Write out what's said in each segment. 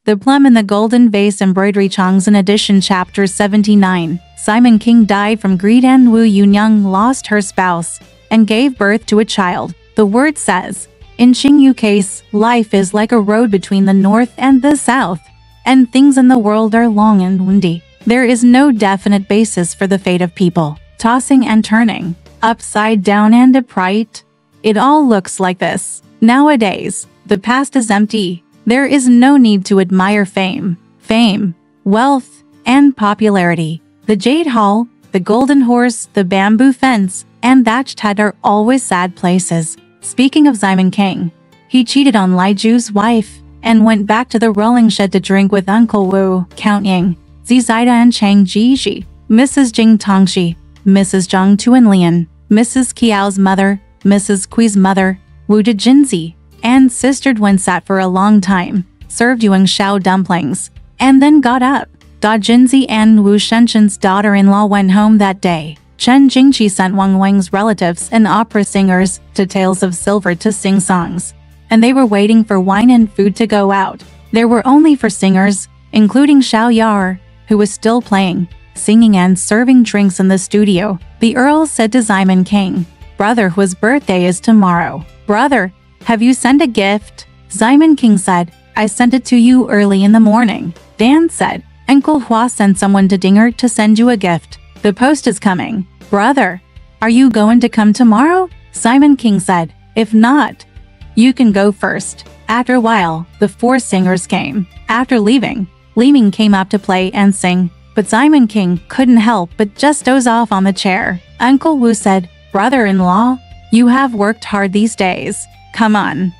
The Plum in the Golden Vase Embroidery Chongzhen Edition Chapter 79. Simon King died from greed and Wu Yunyang lost her spouse and gave birth to a child. The word says, in Xingyu case, life is like a road between the north and the south, and things in the world are long and windy. There is no definite basis for the fate of people, tossing and turning, upside down and upright. It all looks like this. Nowadays, the past is empty. There is no need to admire fame, wealth, and popularity. The Jade Hall, the Golden Horse, the Bamboo Fence, and Thatched Hut are always sad places. Speaking of Simon King, he cheated on Lai Ju's wife and went back to the rolling shed to drink with Uncle Wu, Count Ying, Zizida and Chang Jixi, Mrs. Jing Tongxi, Mrs. Zhang Tuanlian, Mrs. Kiao's mother, Mrs. Kui's mother, Wu Dejinzi, and Sister Dwen sat for a long time, served Yuan Shao dumplings, and then got up. Da Jinzi and Wu Shenshen's daughter-in-law went home that day. Chen Jingqi sent Wang Wang's relatives and opera singers to Tales of Silver to sing songs, and they were waiting for wine and food to go out. There were only 4 singers, including Xiao Yar, who was still playing, singing and serving drinks in the studio. The Earl said to Simon King, "Brother, whose birthday is tomorrow? Brother, have you sent a gift?" Simon King said, "I sent it to you early in the morning." Dan said, "Uncle Hua sent someone to Dinger to send you a gift. The post is coming." "Brother, are you going to come tomorrow?" Simon King said, "If not, you can go first." After a while, the 4 singers came. After leaving, Li Ming came up to play and sing, but Simon King couldn't help but just doze off on the chair. Uncle Wu said, "Brother-in-law, you have worked hard these days. Come on,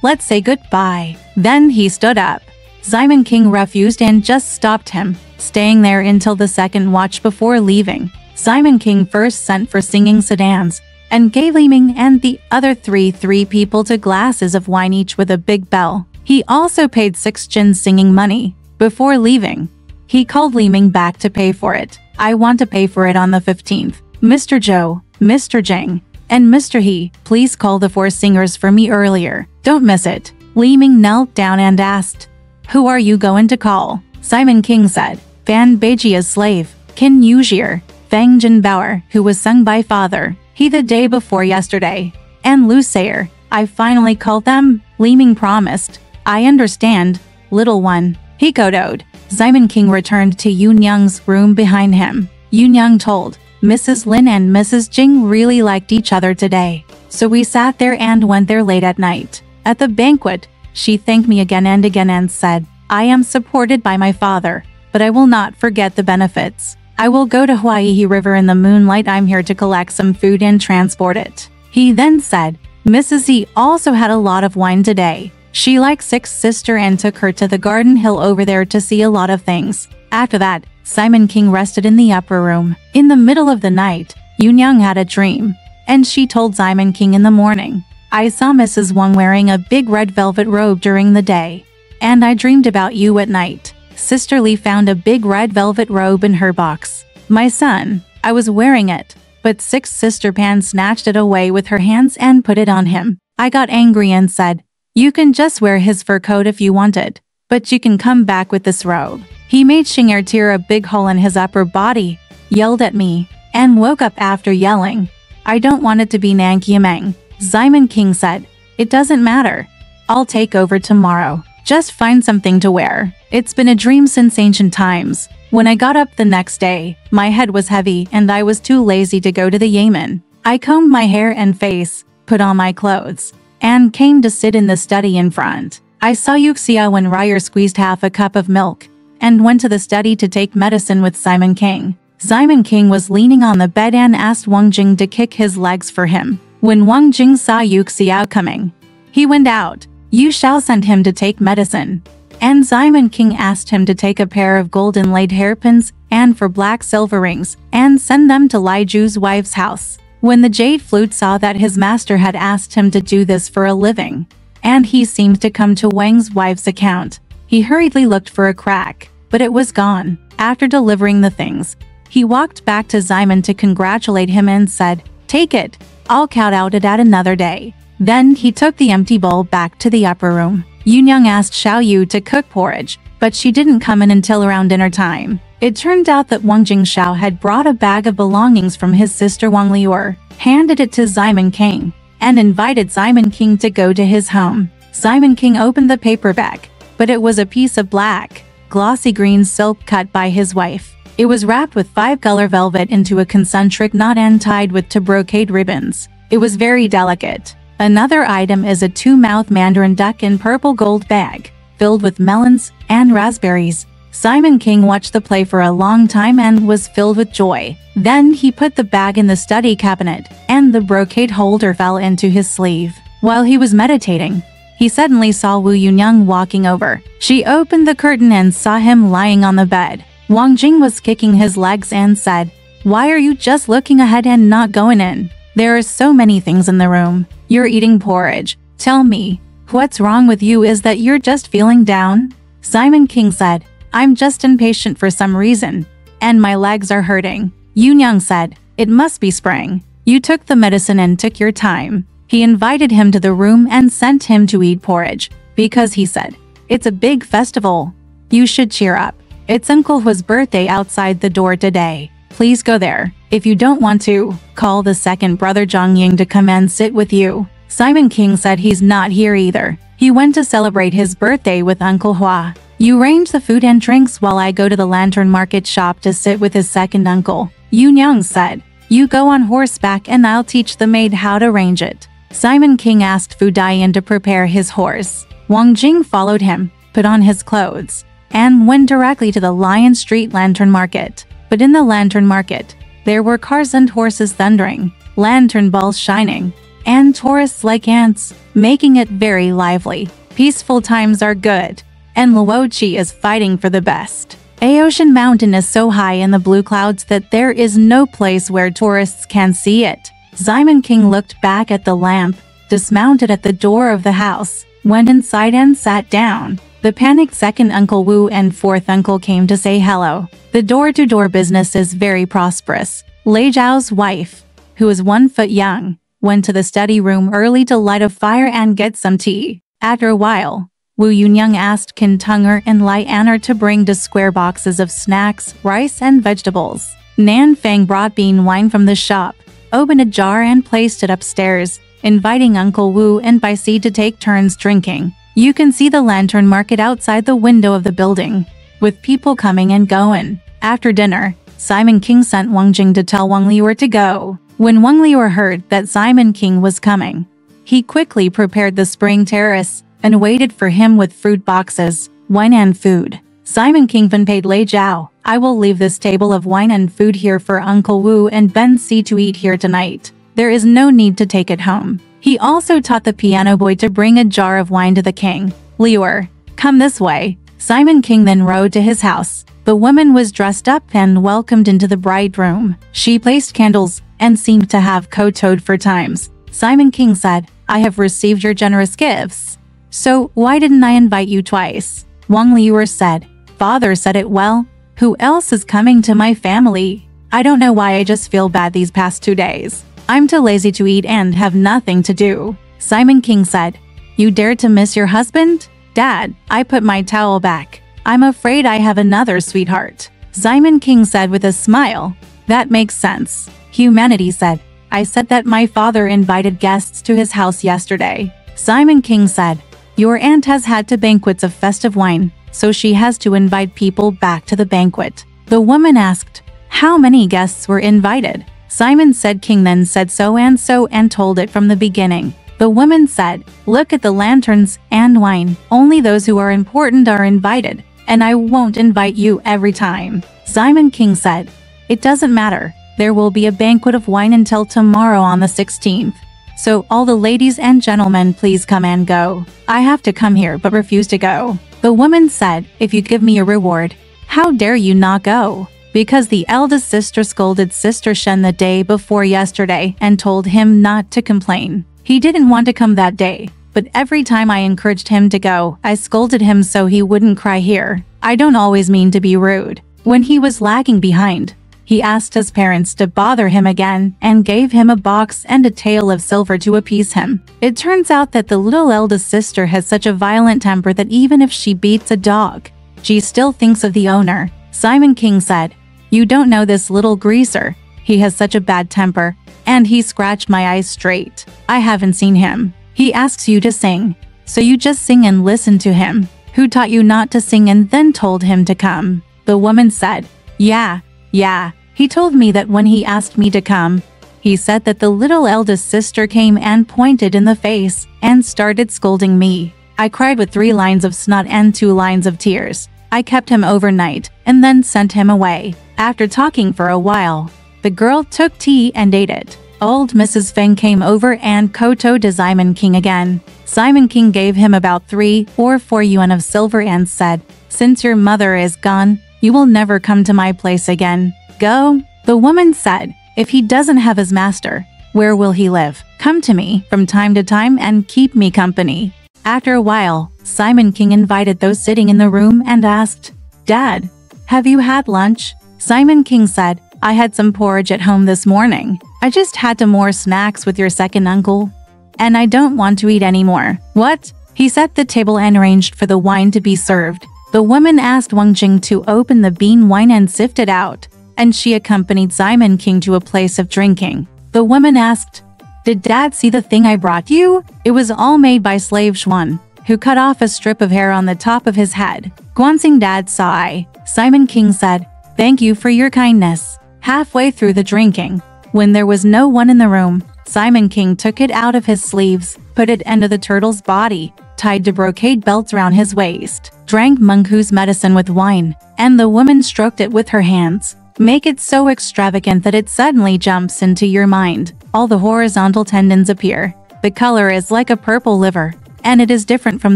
let's say goodbye." Then he stood up. Simon King refused and just stopped him, staying there until the second watch before leaving. Simon King first sent for singing sedans, and gave Li Ming and the other three people to glasses of wine each with a big bell. He also paid 6 Jin singing money. Before leaving, he called Li Ming back to pay for it. "I want to pay for it on the 15th. Mr. Zhou, Mr. Jing, and Mr. He, please call the 4 singers for me earlier. Don't miss it." Li Ming knelt down and asked, "Who are you going to call?" Simon King said, "Fan Beijia's slave, Qin Yuzhir, Fang Jinbauer, who was sung by Father He the day before yesterday, and Lu Sayer. I finally called them." Li Ming promised. "I understand, little one." He kowtowed. Simon King returned to Yunyang's room behind him. Yunyang told, "Mrs. Lin and Mrs. Jing really liked each other today, so we sat there and went there late at night. At the banquet, she thanked me again and said, 'I am supported by my father, but I will not forget the benefits. I will go to Huaiyi River in the moonlight. I'm here to collect some food and transport it.'" He then said, "Mrs. Z also had a lot of wine today. She liked 6 sister and took her to the garden hill over there to see a lot of things." After that, Simon King rested in the upper room. In the middle of the night, Yunyang had a dream, and she told Simon King in the morning, "I saw Mrs. Wang wearing a big red velvet robe during the day, and I dreamed about you at night." Sister Li found a big red velvet robe in her box. "My son, I was wearing it, but 6 Sister Pan snatched it away with her hands and put it on him. I got angry and said, 'You can just wear his fur coat if you want it, but you can come back with this robe.' He made Xing'er tear a big hole in his upper body, yelled at me, and woke up after yelling. 'I don't want it to be Nankiameng.' Simon King said, 'It doesn't matter. I'll take over tomorrow. Just find something to wear.' It's been a dream since ancient times. When I got up the next day, my head was heavy and I was too lazy to go to the Yamen. I combed my hair and face, put on my clothes, and came to sit in the study in front. I saw Yuxia when Ryer squeezed half a cup of milk, and went to the study to take medicine with Simon King. Simon King was leaning on the bed and asked Wang Jing to kick his legs for him. When Wang Jing saw Yuxia coming, he went out. Yu Shao sent him to take medicine, and Simon King asked him to take a pair of gold inlaid hairpins and 4 black silver rings and send them to Lai Ju's wife's house. When the jade flute saw that his master had asked him to do this for a living, and he seemed to come to Wang's wife's account, he hurriedly looked for a crack, but it was gone. After delivering the things, he walked back to Simon to congratulate him and said, "Take it, I'll count out it at another day." Then he took the empty bowl back to the upper room. Yunyang asked Xiao Yu to cook porridge, but she didn't come in until around dinner time. It turned out that Wang Jingxiao had brought a bag of belongings from his sister Wang Liuer, handed it to Simon King, and invited Simon King to go to his home. Simon King opened the paper bag, but it was a piece of black, glossy green silk cut by his wife. It was wrapped with 5-color velvet into a concentric knot and tied with two brocade ribbons. It was very delicate. Another item is a 2-mouth mandarin duck in purple gold bag, filled with melons and raspberries. Simon King watched the play for a long time and was filled with joy. Then he put the bag in the study cabinet, and the brocade holder fell into his sleeve. While he was meditating, he suddenly saw Wu Yunyang walking over. She opened the curtain and saw him lying on the bed. Wang Jing was kicking his legs and said, "Why are you just looking ahead and not going in? There are so many things in the room. You're eating porridge. Tell me, what's wrong with you? Is that you're just feeling down?" Simon King said, "I'm just impatient for some reason, and my legs are hurting." Yunyang said, "It must be spring. You took the medicine and took your time." He invited him to the room and sent him to eat porridge, because he said, "It's a big festival. You should cheer up. It's Uncle Hua's birthday outside the door today. Please go there. If you don't want to, call the second brother Zhang Ying to come and sit with you." Simon King said he's not here either. He went to celebrate his birthday with Uncle Hua. "You arrange the food and drinks while I go to the lantern market shop to sit with his second uncle." Yunyang said, "You go on horseback and I'll teach the maid how to arrange it." Simon King asked Fu Daiyan to prepare his horse. Wang Jing followed him, put on his clothes, and went directly to the Lion Street Lantern Market. But in the lantern market, there were cars and horses thundering, lantern balls shining, and tourists like ants, making it very lively. Peaceful times are good, and Luochi is fighting for the best. Aoshan Mountain is so high in the blue clouds that there is no place where tourists can see it. Simon King looked back at the lamp, dismounted at the door of the house, went inside and sat down. The panicked second Uncle Wu and fourth uncle came to say hello. The door-to-door business is very prosperous. Lei Zhao's wife, who is 1 foot young, went to the study room early to light a fire and get some tea. After a while, Wu Yunyang asked Qin Tunger and Lai Anner to bring 2 square boxes of snacks, rice, and vegetables. Nan Fang brought bean wine from the shop, opened a jar and placed it upstairs, inviting Uncle Wu and Bai Si to take turns drinking. You can see the lantern market outside the window of the building, with people coming and going. After dinner, Simon King sent Wang Jing to tell Wang Liuer to go. When Wang Liuer heard that Simon King was coming, he quickly prepared the spring terrace and waited for him with fruit boxes, wine and food. Simon King then paid Lei Zhao, "I will leave this table of wine and food here for Uncle Wu and Ben Si to eat here tonight. There is no need to take it home." He also taught the piano boy to bring a jar of wine to the king. "Liuer, come this way." Simon King then rode to his house. The woman was dressed up and welcomed into the bride room. She placed candles and seemed to have kowtowed for times. Simon King said, "I have received your generous gifts. So why didn't I invite you twice?" Wang Liuer said, "Father said it well. Who else is coming to my family? I don't know why I just feel bad these past 2 days. I'm too lazy to eat and have nothing to do." Simon King said, "You dared to miss your husband?" "Dad, I put my towel back. I'm afraid I have another sweetheart." Simon King said with a smile, "That makes sense." Humanity said, "I said that my father invited guests to his house yesterday." Simon King said, "Your aunt has had 2 banquets of festive wine, so she has to invite people back to the banquet." The woman asked, "How many guests were invited?" Simon said King then said so and told it from the beginning. The woman said, "Look at the lanterns and wine. Only those who are important are invited, and I won't invite you every time." Simon King said, "It doesn't matter. There will be a banquet of wine until tomorrow on the 16th. So all the ladies and gentlemen please come and go. I have to come here but refuse to go." The woman said, "If you give me a reward, how dare you not go?" Because the eldest sister scolded Sister Shen the day before yesterday and told him not to complain. He didn't want to come that day, but every time I encouraged him to go, I scolded him so he wouldn't cry here. I don't always mean to be rude. When he was lagging behind, he asked his parents to bother him again and gave him a box and a tael of silver to appease him. It turns out that the little eldest sister has such a violent temper that even if she beats a dog, she still thinks of the owner. Simon King said, "You don't know this little greaser. He has such a bad temper, and he scratched my eyes straight. I haven't seen him. He asks you to sing, so you just sing and listen to him. Who taught you not to sing and then told him to come?" The woman said, Yeah, he told me that when he asked me to come. He said that the little eldest sister came and pointed in the face and started scolding me. I cried with 3 lines of snot and 2 lines of tears. I kept him overnight and then sent him away. After talking for a while, the girl took tea and ate it. Old Mrs. Feng came over and kowtowed to Simon King again. Simon King gave him about 3 or 4 yuan of silver and said, "Since your mother is gone, you will never come to my place again. Go." The woman said, "If he doesn't have his master, where will he live? Come to me from time to time and keep me company." After a while, Simon King invited those sitting in the room and asked, "Dad, have you had lunch?" Simon King said, "I had some porridge at home this morning. I just had some more snacks with your second uncle, and I don't want to eat anymore." "What?" He set the table and arranged for the wine to be served. The woman asked Wang Jing to open the bean wine and sift it out, and she accompanied Simon King to a place of drinking. The woman asked, "Did Dad see the thing I brought you?" It was all made by slave Xuan, who cut off a strip of hair on the top of his head. Guanxing Dad saw I. Simon King said, "Thank you for your kindness." Halfway through the drinking, when there was no one in the room, Simon King took it out of his sleeves, put it under the turtle's body, tied the brocade belts around his waist, drank Menghu's medicine with wine, and the woman stroked it with her hands. Make it so extravagant that it suddenly jumps into your mind. All the horizontal tendons appear. The color is like a purple liver, and it is different from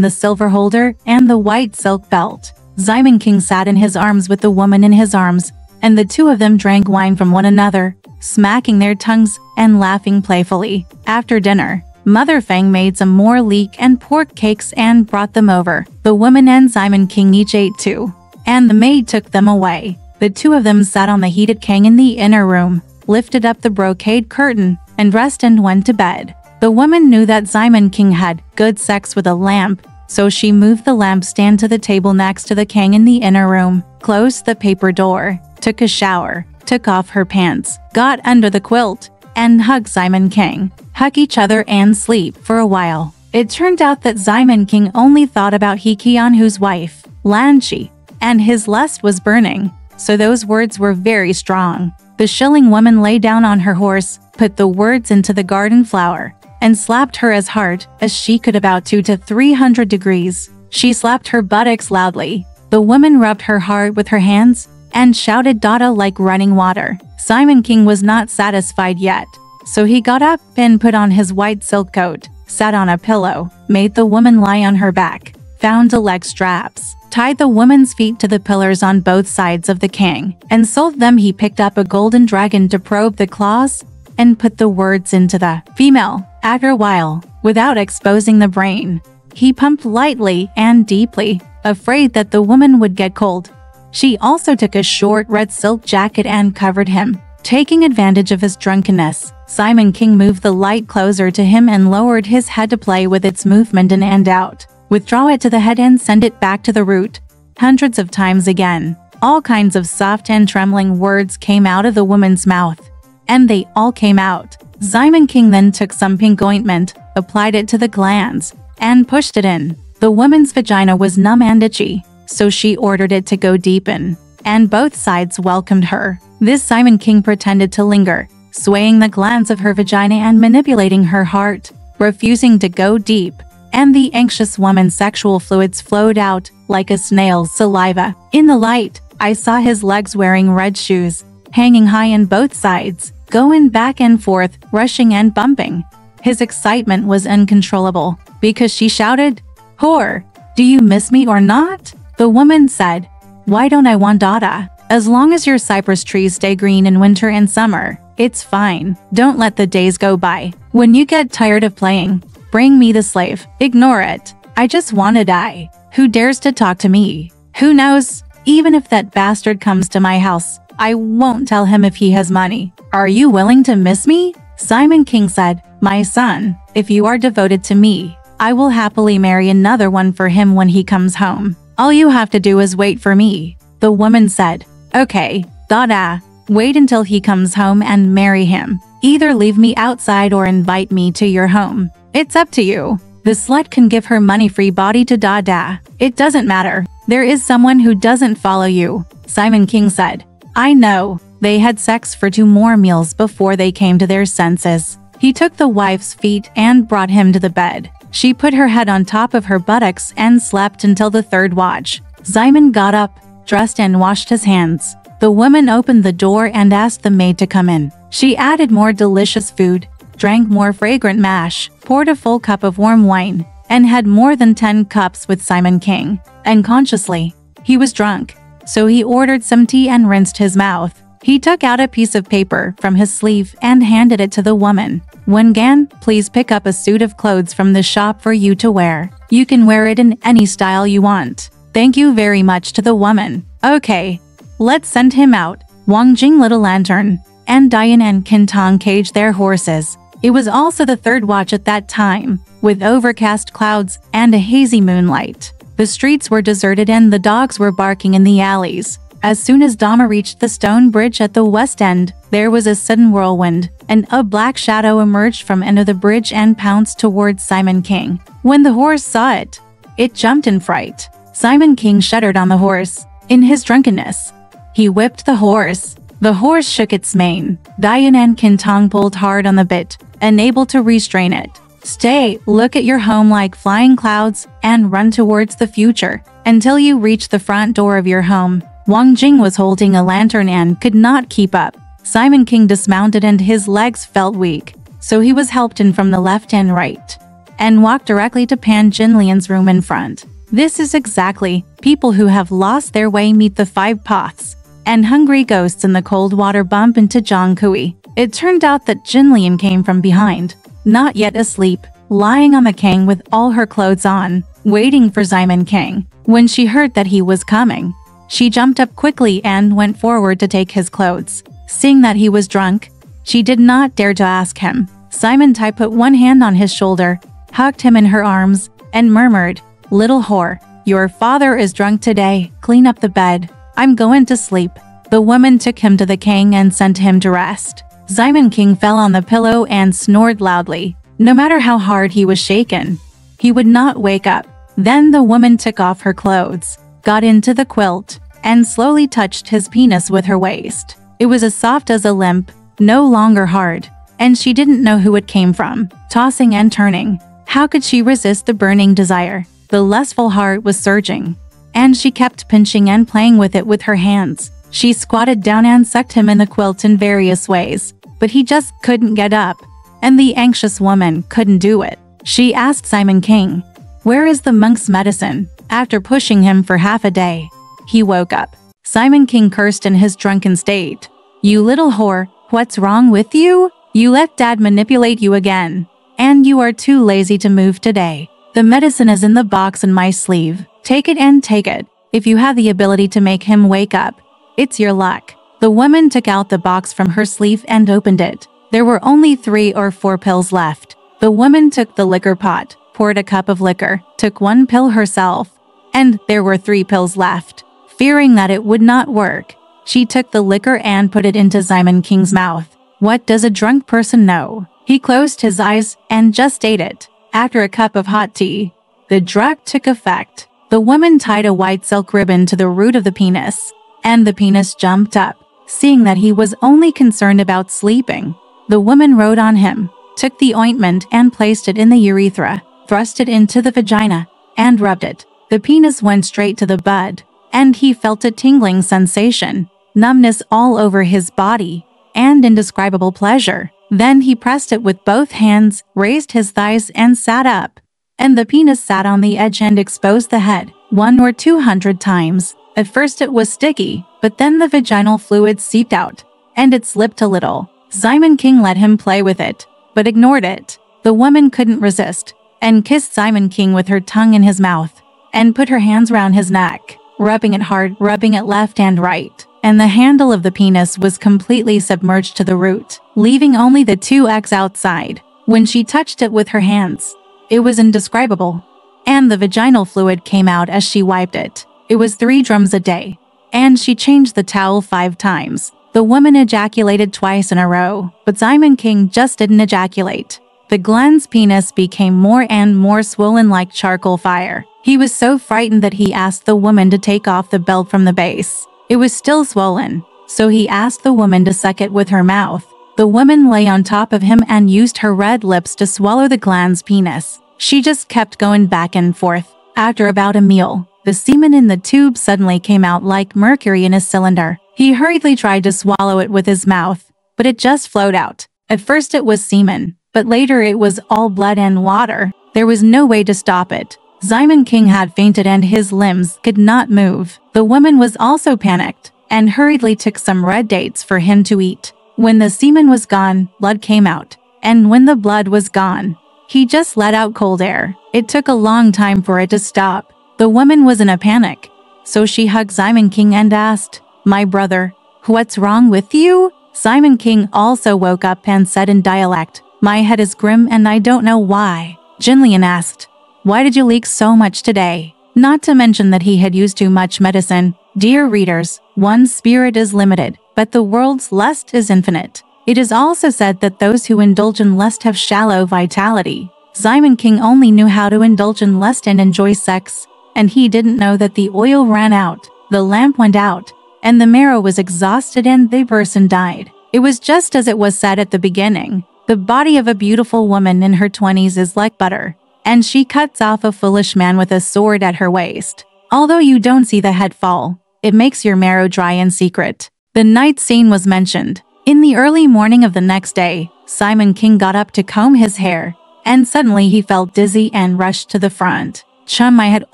the silver holder and the white silk belt. Simon King sat in his arms with the woman in his arms, and the two of them drank wine from one another, smacking their tongues and laughing playfully. After dinner, Mother Feng made some more leek and pork cakes and brought them over. The woman and Simon King each ate 2, and the maid took them away. The two of them sat on the heated kang in the inner room, lifted up the brocade curtain, and dressed and went to bed. The woman knew that Simon King had good sex with a lamp, so she moved the lampstand to the table next to the kang in the inner room, closed the paper door, took a shower, took off her pants, got under the quilt, and hugged Simon King. Hug each other and sleep for a while. It turned out that Simon King only thought about He Qianhu's wife, Lan Shi, and his lust was burning, so those words were very strong. The shilling woman lay down on her horse, put the words into the garden flower, and slapped her as hard as she could, about 200 to 300 degrees. She slapped her buttocks loudly. The woman rubbed her heart with her hands and shouted "Dada" like running water. Simon King was not satisfied yet, so he got up and put on his white silk coat, sat on a pillow, made the woman lie on her back, found the leg straps, tied the woman's feet to the pillars on both sides of the kang, and sold them. He picked up a golden dragon to probe the claws and put the words into the female. After a while, without exposing the brain, he pumped lightly and deeply, afraid that the woman would get cold. She also took a short red silk jacket and covered him. Taking advantage of his drunkenness, Simon King moved the light closer to him and lowered his head to play with its movement in and out. Withdraw it to the head and send it back to the root. Hundreds of times again. All kinds of soft and trembling words came out of the woman's mouth. And they all came out. Simon King then took some pink ointment, applied it to the glands, and pushed it in. The woman's vagina was numb and itchy, so she ordered it to go deep in, and both sides welcomed her. This Simon King pretended to linger, swaying the glands of her vagina and manipulating her heart, refusing to go deep, and the anxious woman's sexual fluids flowed out like a snail's saliva. In the light, I saw his legs wearing red shoes, hanging high on both sides, going back and forth, rushing and bumping. His excitement was uncontrollable, because she shouted, "Whore, do you miss me or not?" The woman said, "Why don't I want Dada? As long as your cypress trees stay green in winter and summer, it's fine. Don't let the days go by. When you get tired of playing, bring me the slave. Ignore it. I just want to die. Who dares to talk to me? Who knows? Even if that bastard comes to my house, I won't tell him if he has money. Are you willing to miss me? Simon King said, my son, if you are devoted to me, I will happily marry another one for him when he comes home. All you have to do is wait for me. The woman said, okay, Dada, wait until he comes home and marry him. Either leave me outside or invite me to your home. It's up to you. The slut can give her money-free body to Dada. It doesn't matter. There is someone who doesn't follow you. Simon King said, I know. They had sex for 2 more meals before they came to their senses. He took the wife's feet and brought him to the bed. She put her head on top of her buttocks and slept until the 3rd watch. Simon got up, dressed and washed his hands. The woman opened the door and asked the maid to come in. She added more delicious food, drank more fragrant mash, poured a full cup of warm wine, and had more than 10 cups with Simon King. Unconsciously, he was drunk, so he ordered some tea and rinsed his mouth. He took out a piece of paper from his sleeve and handed it to the woman. Wengan, please pick up a suit of clothes from the shop for you to wear. You can wear it in any style you want. Thank you very much to the woman. Okay, let's send him out. Wang Jing lit a lantern, and Diane and Kintong caged their horses. It was also the 3rd watch at that time, with overcast clouds and a hazy moonlight. The streets were deserted and the dogs were barking in the alleys. As soon as Dama reached the stone bridge at the west end, there was a sudden whirlwind, and a black shadow emerged from under the bridge and pounced towards Simon King. When the horse saw it, it jumped in fright. Simon King shuddered on the horse. In his drunkenness, he whipped the horse. The horse shook its mane. Diane and Kintong pulled hard on the bit, unable to restrain it. Stay, look at your home like flying clouds, and run towards the future, until you reach the front door of your home. Wang Jing was holding a lantern and could not keep up. Simon King dismounted and his legs felt weak, so he was helped in from the left and right, and walked directly to Pan Jinlian's room in front. This is exactly, people who have lost their way meet the 5 paths, and hungry ghosts in the cold water bump into Zhang Kui. It turned out that Jinlian came from behind, not yet asleep, lying on the king with all her clothes on, waiting for Simon King. When she heard that he was coming, she jumped up quickly and went forward to take his clothes. Seeing that he was drunk, she did not dare to ask him. Simon Tai put one hand on his shoulder, hugged him in her arms, and murmured, "Little whore, your father is drunk today. Clean up the bed. I'm going to sleep." The woman took him to the king and sent him to rest. Simon King fell on the pillow and snored loudly. No matter how hard he was shaken, he would not wake up. Then the woman took off her clothes, got into the quilt, and slowly touched his penis with her waist. It was as soft as a limp, no longer hard, and she didn't know who it came from. Tossing and turning, how could she resist the burning desire? The lustful heart was surging, and she kept pinching and playing with it with her hands. She squatted down and sucked him in the quilt in various ways, but he just couldn't get up, and the anxious woman couldn't do it. She asked Simon King, "Where is the monk's medicine?" After pushing him for half a day, he woke up. Simon King cursed in his drunken state. "You little whore, what's wrong with you? You let dad manipulate you again, and you are too lazy to move today. The medicine is in the box in my sleeve. Take it and take it. If you have the ability to make him wake up, it's your luck." The woman took out the box from her sleeve and opened it. There were only 3 or 4 pills left. The woman took the liquor pot, poured a cup of liquor, took 1 pill herself, and there were 3 pills left. Fearing that it would not work, she took the liquor and put it into Simon King's mouth. What does a drunk person know? He closed his eyes and just ate it. After a cup of hot tea, the drug took effect. The woman tied a white silk ribbon to the root of the penis, and the penis jumped up. Seeing that he was only concerned about sleeping, the woman rode on him, took the ointment and placed it in the urethra, thrust it into the vagina, and rubbed it. The penis went straight to the bud, and he felt a tingling sensation, numbness all over his body, and indescribable pleasure. Then he pressed it with both hands, raised his thighs and sat up, and the penis sat on the edge and exposed the head 100 or 200 times. At first it was sticky, but then the vaginal fluid seeped out, and it slipped a little. Simon King let him play with it, but ignored it. The woman couldn't resist, and kissed Simon King with her tongue in his mouth, and put her hands round his neck. rubbing it hard, rubbing it left and right. And the handle of the penis was completely submerged to the root, leaving only the 2 eggs outside. When she touched it with her hands, it was indescribable. And the vaginal fluid came out as she wiped it. It was 3 drums a day. And she changed the towel 5 times. The woman ejaculated twice in a row, but Simon King just didn't ejaculate. The Glenn's penis became more and more swollen like charcoal fire. He was so frightened that he asked the woman to take off the belt from the base. It was still swollen, so he asked the woman to suck it with her mouth. The woman lay on top of him and used her red lips to swallow the Glenn's penis. She just kept going back and forth. After about a meal, the semen in the tube suddenly came out like mercury in a cylinder. He hurriedly tried to swallow it with his mouth, but it just flowed out. At first it was semen, but later it was all blood and water. There was no way to stop it. Simon King had fainted and his limbs could not move. The woman was also panicked and hurriedly took some red dates for him to eat. When the semen was gone, blood came out. And when the blood was gone, he just let out cold air. It took a long time for it to stop. The woman was in a panic, so she hugged Simon King and asked, "My brother, what's wrong with you?" Simon King also woke up and said in dialect, "My head is grim and I don't know why." Jin Lian asked, "Why did you leak so much today?" Not to mention that he had used too much medicine. Dear readers, one's spirit is limited, but the world's lust is infinite. It is also said that those who indulge in lust have shallow vitality. Simon King only knew how to indulge in lust and enjoy sex, and he didn't know that the oil ran out, the lamp went out, and the marrow was exhausted and the person died. It was just as it was said at the beginning. The body of a beautiful woman in her 20s is like butter, and she cuts off a foolish man with a sword at her waist. Although you don't see the head fall, it makes your marrow dry in secret. The night scene was mentioned. In the early morning of the next day, Simon King got up to comb his hair, and suddenly he felt dizzy and rushed to the front. Chun Mai had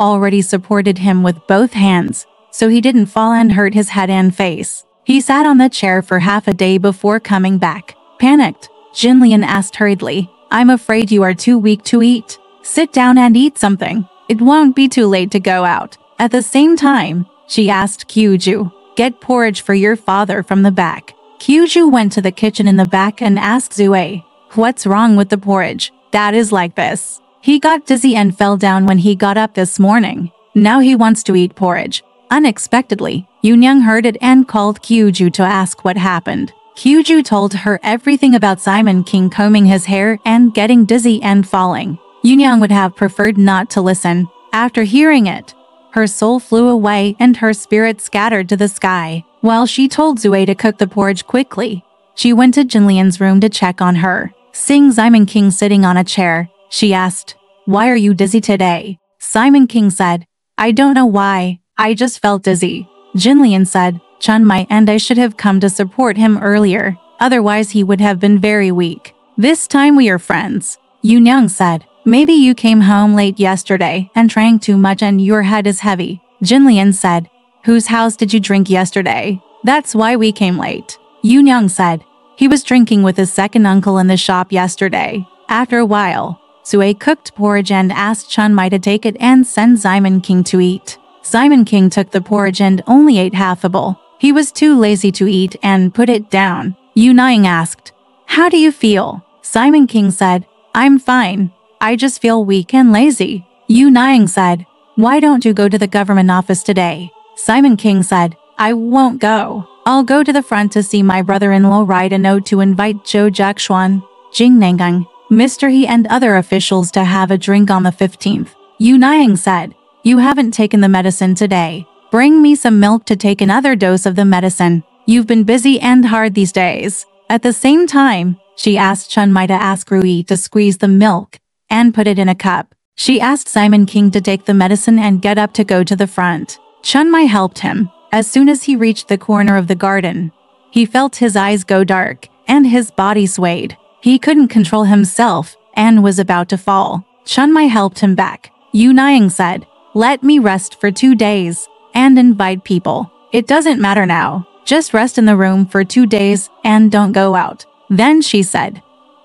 already supported him with both hands, so he didn't fall and hurt his head and face. He sat on the chair for half a day before coming back. Panicked, Jin Lian asked hurriedly, "I'm afraid you are too weak to eat. Sit down and eat something. It won't be too late to go out." At the same time, she asked Kyuju, "Get porridge for your father from the back." Kyuju went to the kitchen in the back and asked Zue, "What's wrong with the porridge? Dad is like this. He got dizzy and fell down when he got up this morning. Now he wants to eat porridge." Unexpectedly, Yunyang heard it and called Kyuju to ask what happened. Kyuju told her everything about Simon King combing his hair and getting dizzy and falling. Yunyang would have preferred not to listen. After hearing it, her soul flew away and her spirit scattered to the sky. While she told Zue to cook the porridge quickly, she went to Jin Lian's room to check on her. Seeing Simon King sitting on a chair, she asked, "Why are you dizzy today?" Simon King said, "I don't know why, I just felt dizzy." Jin Lian said, "Chun Mai and I should have come to support him earlier, otherwise he would have been very weak. This time we are friends." Yunyang said, "Maybe you came home late yesterday and drank too much and your head is heavy." Jin Lian said, "Whose house did you drink yesterday? That's why we came late." Yunyang said, "He was drinking with his second uncle in the shop yesterday." After a while, Sue cooked porridge and asked Chun Mai to take it and send Simon King to eat. Simon King took the porridge and only ate half a bowl. He was too lazy to eat and put it down. Yunyang asked, "How do you feel?" Simon King said, "I'm fine. I just feel weak and lazy." Yunyang said, "Why don't you go to the government office today?" Simon King said, "I won't go. I'll go to the front to see my brother-in-law write a note to invite Zhou Jiaxuan, Jing Nangang, Mr. He and other officials to have a drink on the 15th. Yunyang said, "You haven't taken the medicine today. Bring me some milk to take another dose of the medicine. You've been busy and hard these days." At the same time, she asked Chun Mai to ask Rui to squeeze the milk and put it in a cup. She asked Simon King to take the medicine and get up to go to the front. Chun Mai helped him. As soon as he reached the corner of the garden, he felt his eyes go dark and his body swayed. He couldn't control himself and was about to fall. Chun Mai helped him back. Yunyang said, "Let me rest for 2 days and invite people. It doesn't matter now. Just rest in the room for 2 days and don't go out." Then she said,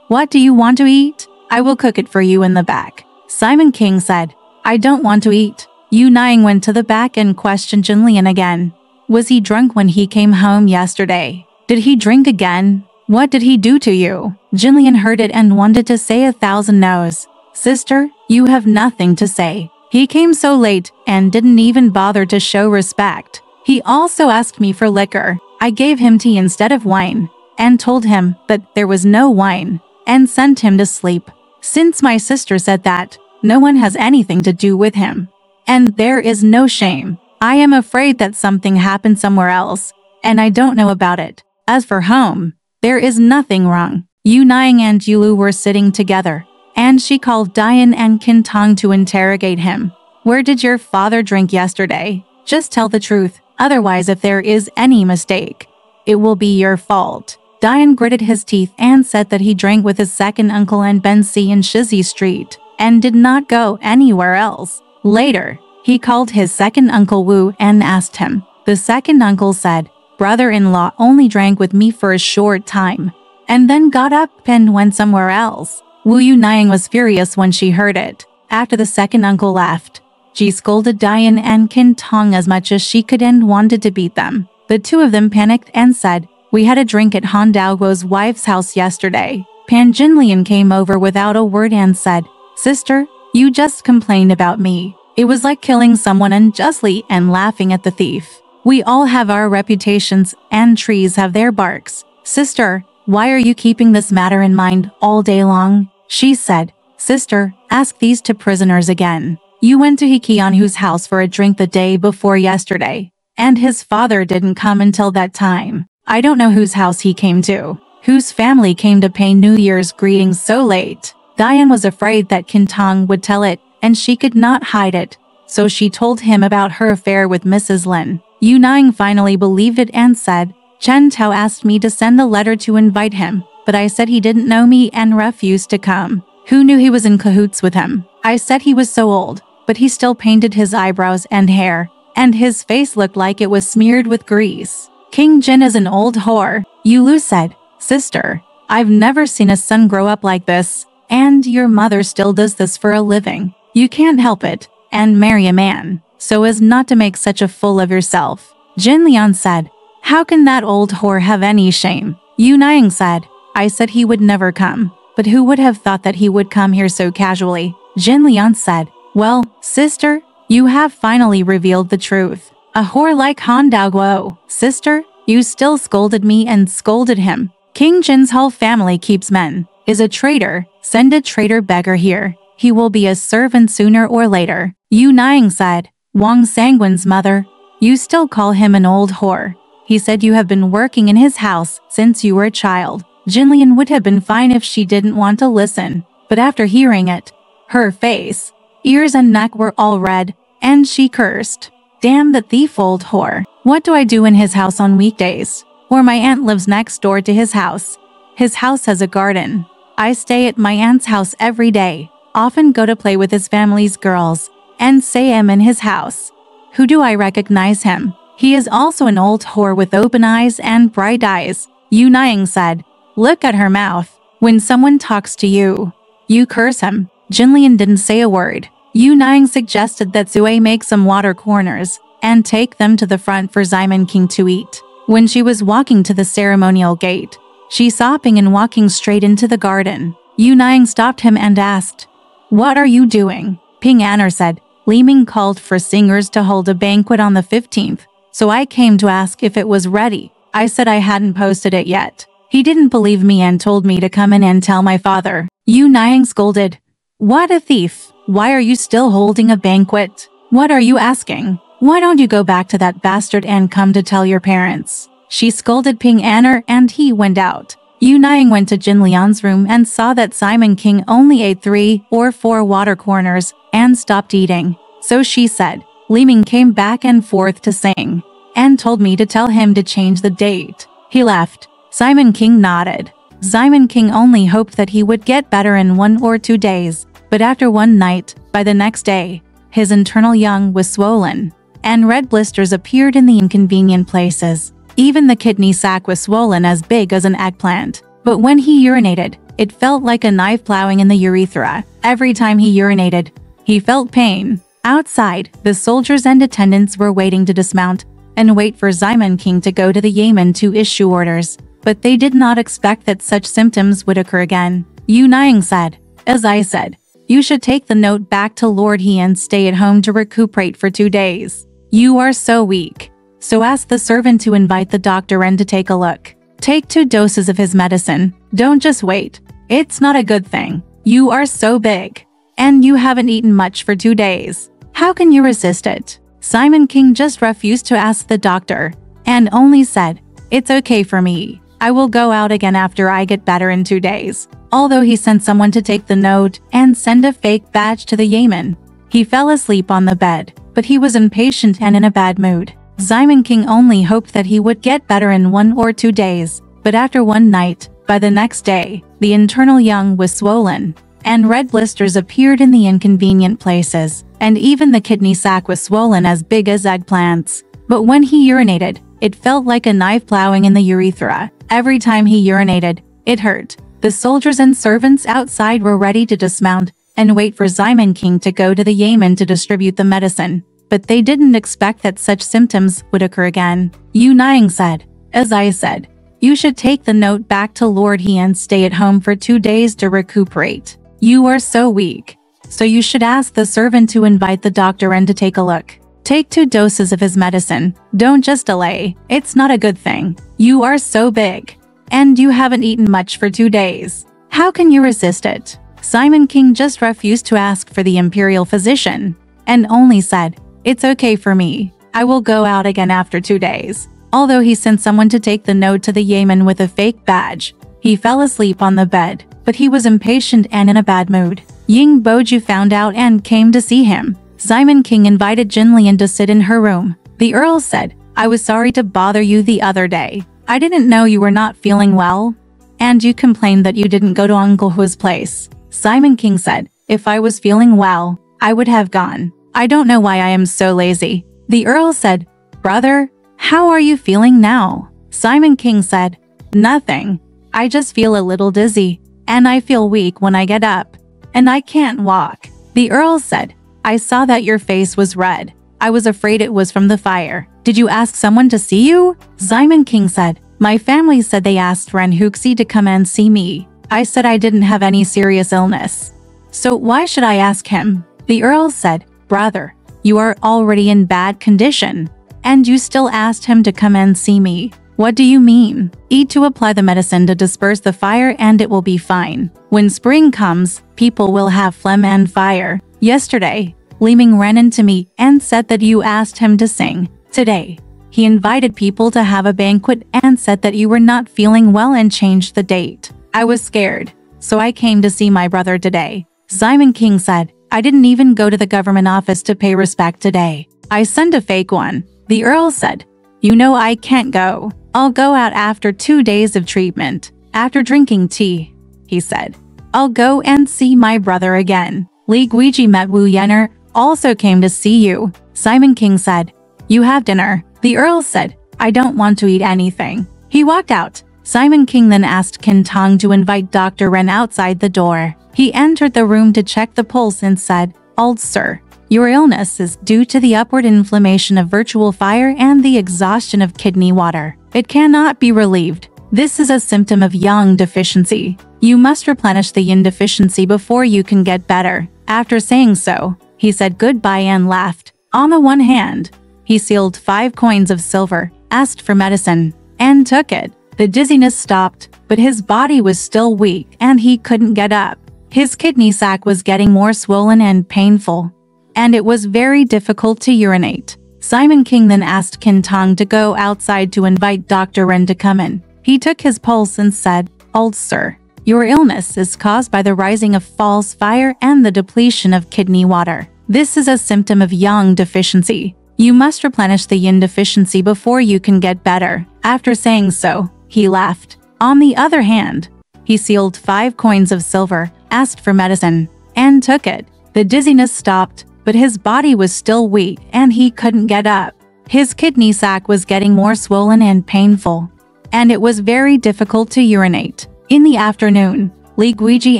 "What do you want to eat? I will cook it for you in the back." Simon King said, "I don't want to eat. Yu Nang went to the back and questioned Jinlian again. Was he drunk when he came home yesterday? Did he drink again? What did he do to you? Jinlian heard it and wanted to say 1,000 no's. Sister, you have nothing to say. He came so late and didn't even bother to show respect. He also asked me for liquor. I gave him tea instead of wine, and told him that there was no wine, and sent him to sleep. Since my sister said that, no one has anything to do with him. And there is no shame. I am afraid that something happened somewhere else, and I don't know about it. As for home, there is nothing wrong. Yu Nang and Yulu were sitting together, and she called Dian and Qin Tong to interrogate him. Where did your father drink yesterday? Just tell the truth, otherwise if there is any mistake, it will be your fault. Dian gritted his teeth and said that he drank with his second uncle and Ben Si in Shizi Street, and did not go anywhere else. Later, he called his second uncle Wu and asked him. The second uncle said, brother-in-law only drank with me for a short time, and then got up and went somewhere else. Wu Yunaying was furious when she heard it. After the second uncle left, she scolded Dian and Qin Tong as much as she could and wanted to beat them. The two of them panicked and said, we had a drink at Han Daoguo's wife's house yesterday. Pan Jinlian came over without a word and said, sister, you just complained about me. It was like killing someone unjustly and laughing at the thief. We all have our reputations, and trees have their barks. Sister, why are you keeping this matter in mind all day long? She said, sister, ask these two prisoners again. You went to Hikianhu's house for a drink the day before yesterday, and his father didn't come until that time. I don't know whose house he came to, whose family came to pay New Year's greetings so late. Dian was afraid that Qin Tong would tell it, and she could not hide it, so she told him about her affair with Mrs. Lin. Yu Nang finally believed it and said, Chen Tao asked me to send a letter to invite him, but I said he didn't know me and refused to come. Who knew he was in cahoots with him? I said he was so old, but he still painted his eyebrows and hair, and his face looked like it was smeared with grease. King Jin is an old whore, Yulu said. Sister, I've never seen a son grow up like this, and your mother still does this for a living. You can't help it, and marry a man, so as not to make such a fool of yourself. Jin Lian said, how can that old whore have any shame? Yu Nang said, I said he would never come, but who would have thought that he would come here so casually? Jin Lian said, well, sister, you have finally revealed the truth. A whore like Han Daoguo. Sister, you still scolded me and scolded him. King Jin's whole family keeps men. Is a traitor. Send a traitor beggar here. He will be a servant sooner or later. Yu Nang said, Wang Sangwen's mother, you still call him an old whore. He said you have been working in his house since you were a child. Jinlian would have been fine if she didn't want to listen, but after hearing it, her face, ears and neck were all red, and she cursed. Damn the thief old whore. What do I do in his house on weekdays? Or my aunt lives next door to his house. His house has a garden. I stay at my aunt's house every day, often go to play with his family's girls, and say I'm in his house. Who do I recognize him? He is also an old whore with open eyes and bright eyes. Yu Nang said, look at her mouth. When someone talks to you, you curse him. Jinlian didn't say a word. Yu Nang suggested that Zue make some water corners and take them to the front for Simon King to eat. When she was walking to the ceremonial gate, she saw Ping walking straight into the garden. Yu Nang stopped him and asked, what are you doing? Ping Anner said, Li Ming called for singers to hold a banquet on the 15th, so I came to ask if it was ready. I said I hadn't posted it yet. He didn't believe me and told me to come in and tell my father. Yu Nang scolded, what a thief! Why are you still holding a banquet? What are you asking? Why don't you go back to that bastard and come to tell your parents? She scolded Ping Anner and he went out. Yu Nang went to Jin Lian's room and saw that Simon King only ate 3 or 4 water corners and stopped eating. So she said, Li Ming came back and forth to sing, and told me to tell him to change the date. He left. Simon King nodded. Simon King only hoped that he would get better in 1 or 2 days, but after one night, by the next day, his internal yang was swollen, and red blisters appeared in the inconvenient places. Even the kidney sac was swollen as big as an eggplant. But when he urinated, it felt like a knife plowing in the urethra. Every time he urinated, he felt pain. Outside, the soldiers and attendants were waiting to dismount and wait for Simon King to go to the Yamen to issue orders, but they did not expect that such symptoms would occur again. Yu Niang said, "As I said, you should take the note back to Lord He and stay at home to recuperate for 2 days. You are so weak. So ask the servant to invite the doctor in to take a look. Take 2 doses of his medicine. Don't just wait. It's not a good thing. You are so big. And you haven't eaten much for 2 days. How can you resist it?" Simon King just refused to ask the doctor and only said, "It's okay for me. I will go out again after I get better in 2 days." Although he sent someone to take the note and send a fake badge to the Yamen, he fell asleep on the bed, but he was impatient and in a bad mood. Simon King only hoped that he would get better in 1 or 2 days, but after one night, by the next day, the internal yang was swollen, and red blisters appeared in the inconvenient places, and even the kidney sac was swollen as big as eggplants. But when he urinated, it felt like a knife plowing in the urethra. Every time he urinated, it hurt. The soldiers and servants outside were ready to dismount and wait for Simon King to go to the Yamen to distribute the medicine, but they didn't expect that such symptoms would occur again. Yu Niang said, "As I said, you should take the note back to Lord He and stay at home for 2 days to recuperate. You are so weak. So you should ask the servant to invite the doctor in to take a look. Take 2 doses of his medicine. Don't just delay. It's not a good thing. You are so big. And you haven't eaten much for 2 days. How can you resist it?" Simon King just refused to ask for the imperial physician and only said, "It's okay for me. I will go out again after 2 days." Although he sent someone to take the note to the Yamen with a fake badge, he fell asleep on the bed, but he was impatient and in a bad mood. Ying Boju found out and came to see him. Simon King invited Jin Lian to sit in her room. The Earl said, "I was sorry to bother you the other day. I didn't know you were not feeling well, and you complained that you didn't go to Uncle Hu's place." Simon King said, "If I was feeling well, I would have gone. I don't know why I am so lazy." The Earl said, "Brother, how are you feeling now?" Simon King said, "Nothing. I just feel a little dizzy, and I feel weak when I get up, and I can't walk." The Earl said, "I saw that your face was red. I was afraid it was from the fire. Did you ask someone to see you?" Simon King said, "My family said they asked Ren Huxi to come and see me. I said I didn't have any serious illness. So why should I ask him?" The Earl said, "Brother, you are already in bad condition, and you still asked him to come and see me. What do you mean? Eat to apply the medicine to disperse the fire and it will be fine. When spring comes, people will have phlegm and fire. Yesterday, Li Ming ran into me and said that you asked him to sing. Today, he invited people to have a banquet and said that you were not feeling well and changed the date. I was scared, so I came to see my brother today." Simon King said, "I didn't even go to the government office to pay respect today. I sent a fake one." The Earl said, "You know I can't go. I'll go out after 2 days of treatment. After drinking tea," he said, "I'll go and see my brother again." Li Guiji met Wu Yenner, also came to see you. Simon King said, "You have dinner." The Earl said, "I don't want to eat anything." He walked out. Simon King then asked Qin Tong to invite Dr. Ren outside the door. He entered the room to check the pulse and said, "Old sir, your illness is due to the upward inflammation of virtual fire and the exhaustion of kidney water. It cannot be relieved. This is a symptom of yang deficiency. You must replenish the yin deficiency before you can get better." After saying so, he said goodbye and laughed. On the one hand, he sealed 5 coins of silver, asked for medicine, and took it. The dizziness stopped, but his body was still weak and he couldn't get up. His kidney sac was getting more swollen and painful, and it was very difficult to urinate. Simon King then asked Qin Tong to go outside to invite Dr. Ren to come in. He took his pulse and said, "Old sir, your illness is caused by the rising of false fire and the depletion of kidney water. This is a symptom of yang deficiency. You must replenish the yin deficiency before you can get better." After saying so, he laughed. On the other hand, he sealed 5 coins of silver, asked for medicine, and took it. The dizziness stopped, but his body was still weak and he couldn't get up. His kidney sac was getting more swollen and painful, and it was very difficult to urinate. In the afternoon, Li Guiji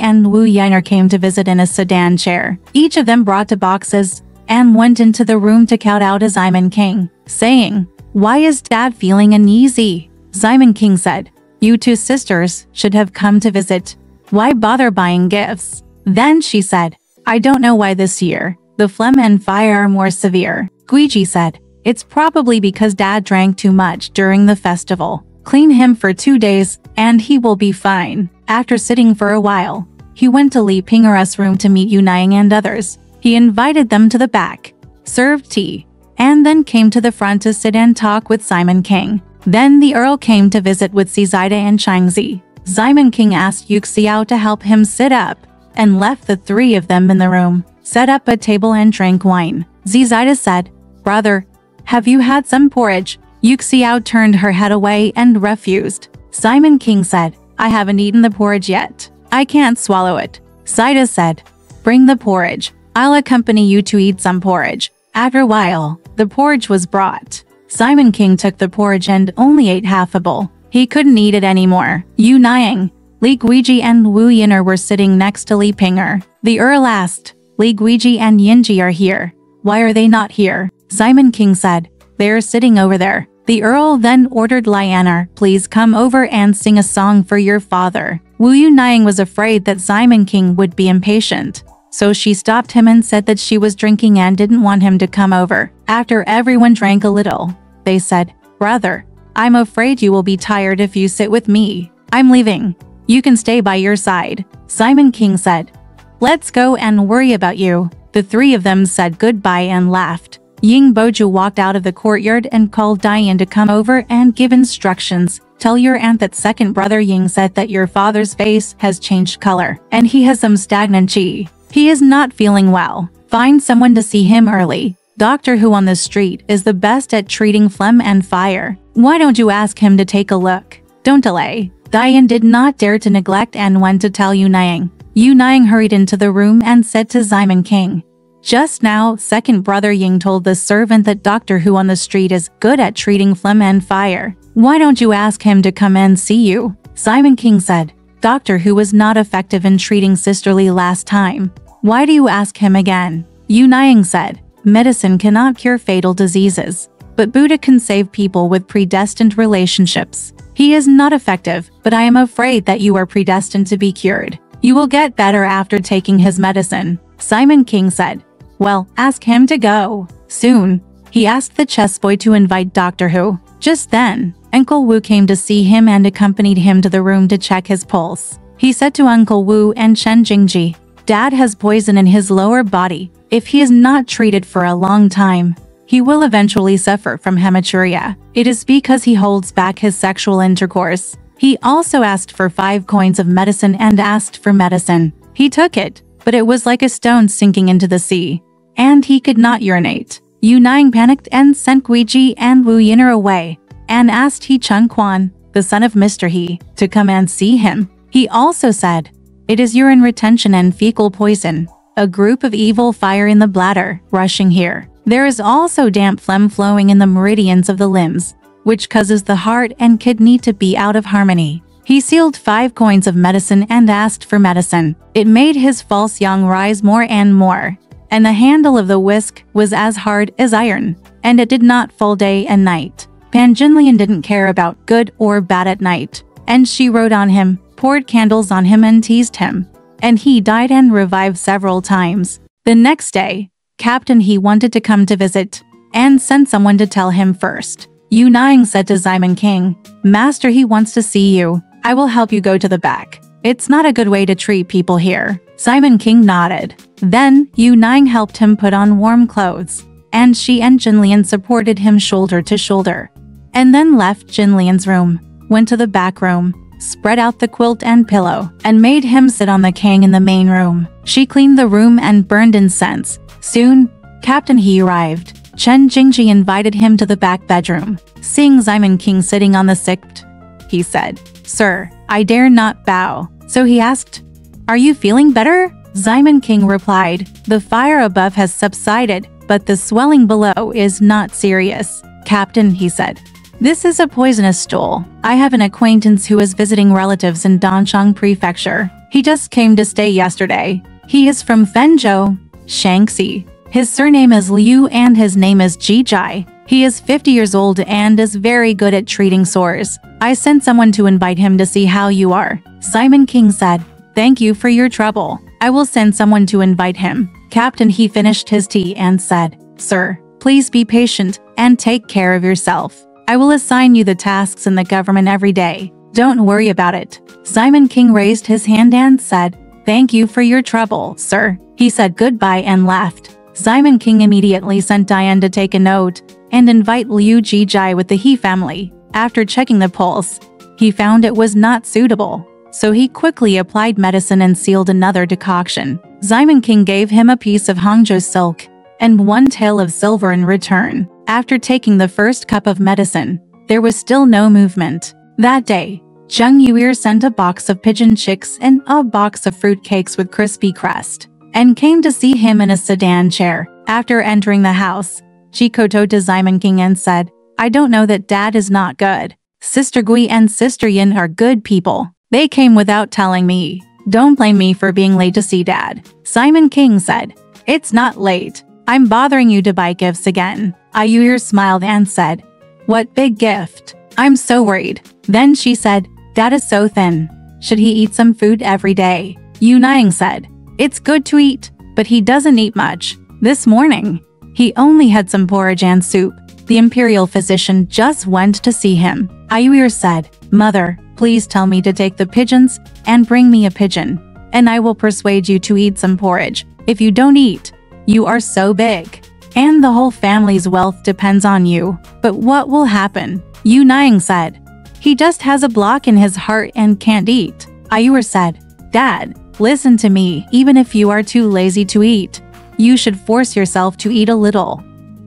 and Wu Yenner came to visit in a sedan chair. Each of them brought 2 boxes, and went into the room to count out Simon King, saying, "Why is Dad feeling uneasy?" Simon King said, "You two sisters should have come to visit. Why bother buying gifts?" Then she said, "I don't know why this year the phlegm and fire are more severe." Guiji said, "It's probably because Dad drank too much during the festival. Clean him for 2 days, and he will be fine." After sitting for a while, he went to Li Pingera's room to meet Yunai and others. He invited them to the back, served tea, and then came to the front to sit and talk with Simon King. Then the Earl came to visit with Zida and Changzi. Simon King asked Yuxiao to help him sit up, and left the 3 of them in the room, set up a table and drank wine. Zida said, "Brother, have you had some porridge?" Yuxiao turned her head away and refused. Simon King said, "I haven't eaten the porridge yet. I can't swallow it." Zida said, "Bring the porridge. I'll accompany you to eat some porridge." After a while, the porridge was brought. Simon King took the porridge and only ate half a bowl. He couldn't eat it anymore. Yu Niang, Li Guiji and Wu Yin'er were sitting next to Li Pinger. The Earl asked, "Li Guiji and Yinji are here. Why are they not here?" Simon King said, "They're sitting over there." The Earl then ordered Lianer, "Please come over and sing a song for your father." Wu Yunai was afraid that Simon King would be impatient, so she stopped him and said that she was drinking and didn't want him to come over. After everyone drank a little, they said, "Brother, I'm afraid you will be tired if you sit with me. I'm leaving. You can stay by your side." Simon King said, "Let's go and worry about you." The 3 of them said goodbye and laughed. Ying Boju walked out of the courtyard and called Diane to come over and give instructions. "Tell your aunt that second brother Ying said that your father's face has changed color, and he has some stagnant qi. He is not feeling well. Find someone to see him early. Doctor Who on the street is the best at treating phlegm and fire. Why don't you ask him to take a look? Don't delay." Diane did not dare to neglect and went to tell Yu Niang. Yu Niang hurried into the room and said to Simon King, "Just now, second brother Ying told the servant that Doctor Who on the street is good at treating phlegm and fire. Why don't you ask him to come and see you?" Simon King said, "Doctor Who was not effective in treating sisterly last time. Why do you ask him again?" Yu Niang said, "Medicine cannot cure fatal diseases, but Buddha can save people with predestined relationships. He is not effective, but I am afraid that you are predestined to be cured. You will get better after taking his medicine." Simon King said, "Well, ask him to go." Soon, he asked the chess boy to invite Doctor Who. Just then, Uncle Wu came to see him and accompanied him to the room to check his pulse. He said to Uncle Wu and Chen Jingji, "Dad has poison in his lower body. If he is not treated for a long time, he will eventually suffer from hematuria. It is because he holds back his sexual intercourse." He also asked for 5 coins of medicine and asked for medicine. He took it, but it was like a stone sinking into the sea, and he could not urinate. Yu Niang panicked and sent Guiji and Wu Yin'er away, and asked He Chun Quan, the son of Mr. He, to come and see him. He also said, "It is urine retention and fecal poison, a group of evil fire in the bladder, rushing here. There is also damp phlegm flowing in the meridians of the limbs, which causes the heart and kidney to be out of harmony." He sealed 5 coins of medicine and asked for medicine. It made his false yang rise more and more, and the handle of the whisk was as hard as iron, and it did not fall day and night. Pan Jinlian didn't care about good or bad at night, and she rode on him, poured candles on him and teased him, and he died and revived several times. The next day, Captain He wanted to come to visit, and sent someone to tell him first. Yu Niang said to Simon King, "Master He wants to see you. I will help you go to the back. It's not a good way to treat people here." Simon King nodded. Then, Yu Niang helped him put on warm clothes, and she and Jinlian supported him shoulder to shoulder, and then left Jinlian's room, went to the back room, spread out the quilt and pillow, and made him sit on the kang in the main room. She cleaned the room and burned incense. Soon, Captain He arrived. Chen Jingji invited him to the back bedroom. Seeing Simon King sitting on the sict, he said, "Sir, I dare not bow." So he asked, "Are you feeling better?" Simon King replied, "The fire above has subsided, but the swelling below is not serious." "Captain," he said, "this is a poisonous stool. I have an acquaintance who is visiting relatives in Danshang Prefecture. He just came to stay yesterday. He is from Fenzhou, Shaanxi. His surname is Liu and his name is Jijai. He is 50 years old and is very good at treating sores. I sent someone to invite him to see how you are. Simon King said, "Thank you for your trouble. I will send someone to invite him." Captain he finished his tea and said, "Sir, please be patient and take care of yourself. I will assign you the tasks in the government every day. Don't worry about it." Simon King raised his hand and said, "Thank you for your trouble, sir." He said goodbye and left. Simon King immediately sent Diane to take a note and invite Liu Jijai with the He family. After checking the pulse, he found it was not suitable, so he quickly applied medicine and sealed another decoction. Simon King gave him a piece of Hangzhou silk and one tael of silver in return. After taking the first cup of medicine, there was still no movement. That day, Zheng Yuer sent a box of pigeon chicks and a box of fruit cakes with crispy crust, and came to see him in a sedan chair. After entering the house, she kowtowed to Simon King and said, "I don't know that Dad is not good. Sister Gui and Sister Yin are good people. They came without telling me. Don't blame me for being late to see Dad." Simon King said, "It's not late. I'm bothering you to buy gifts again." Ayuir smiled and said, "What big gift? I'm so worried." Then she said, "Dad is so thin. Should he eat some food every day?" Yu Niang said, "It's good to eat, but he doesn't eat much. This morning, he only had some porridge and soup. The imperial physician just went to see him." Ayuir said, "Mother, please tell me to take the pigeons and bring me a pigeon, and I will persuade you to eat some porridge. If you don't eat, you are so big, and the whole family's wealth depends on you." "But what will happen?" Yu Niang said. "He just has a block in his heart and can't eat." Ayuir said, "Dad, listen to me. Even if you are too lazy to eat, you should force yourself to eat a little.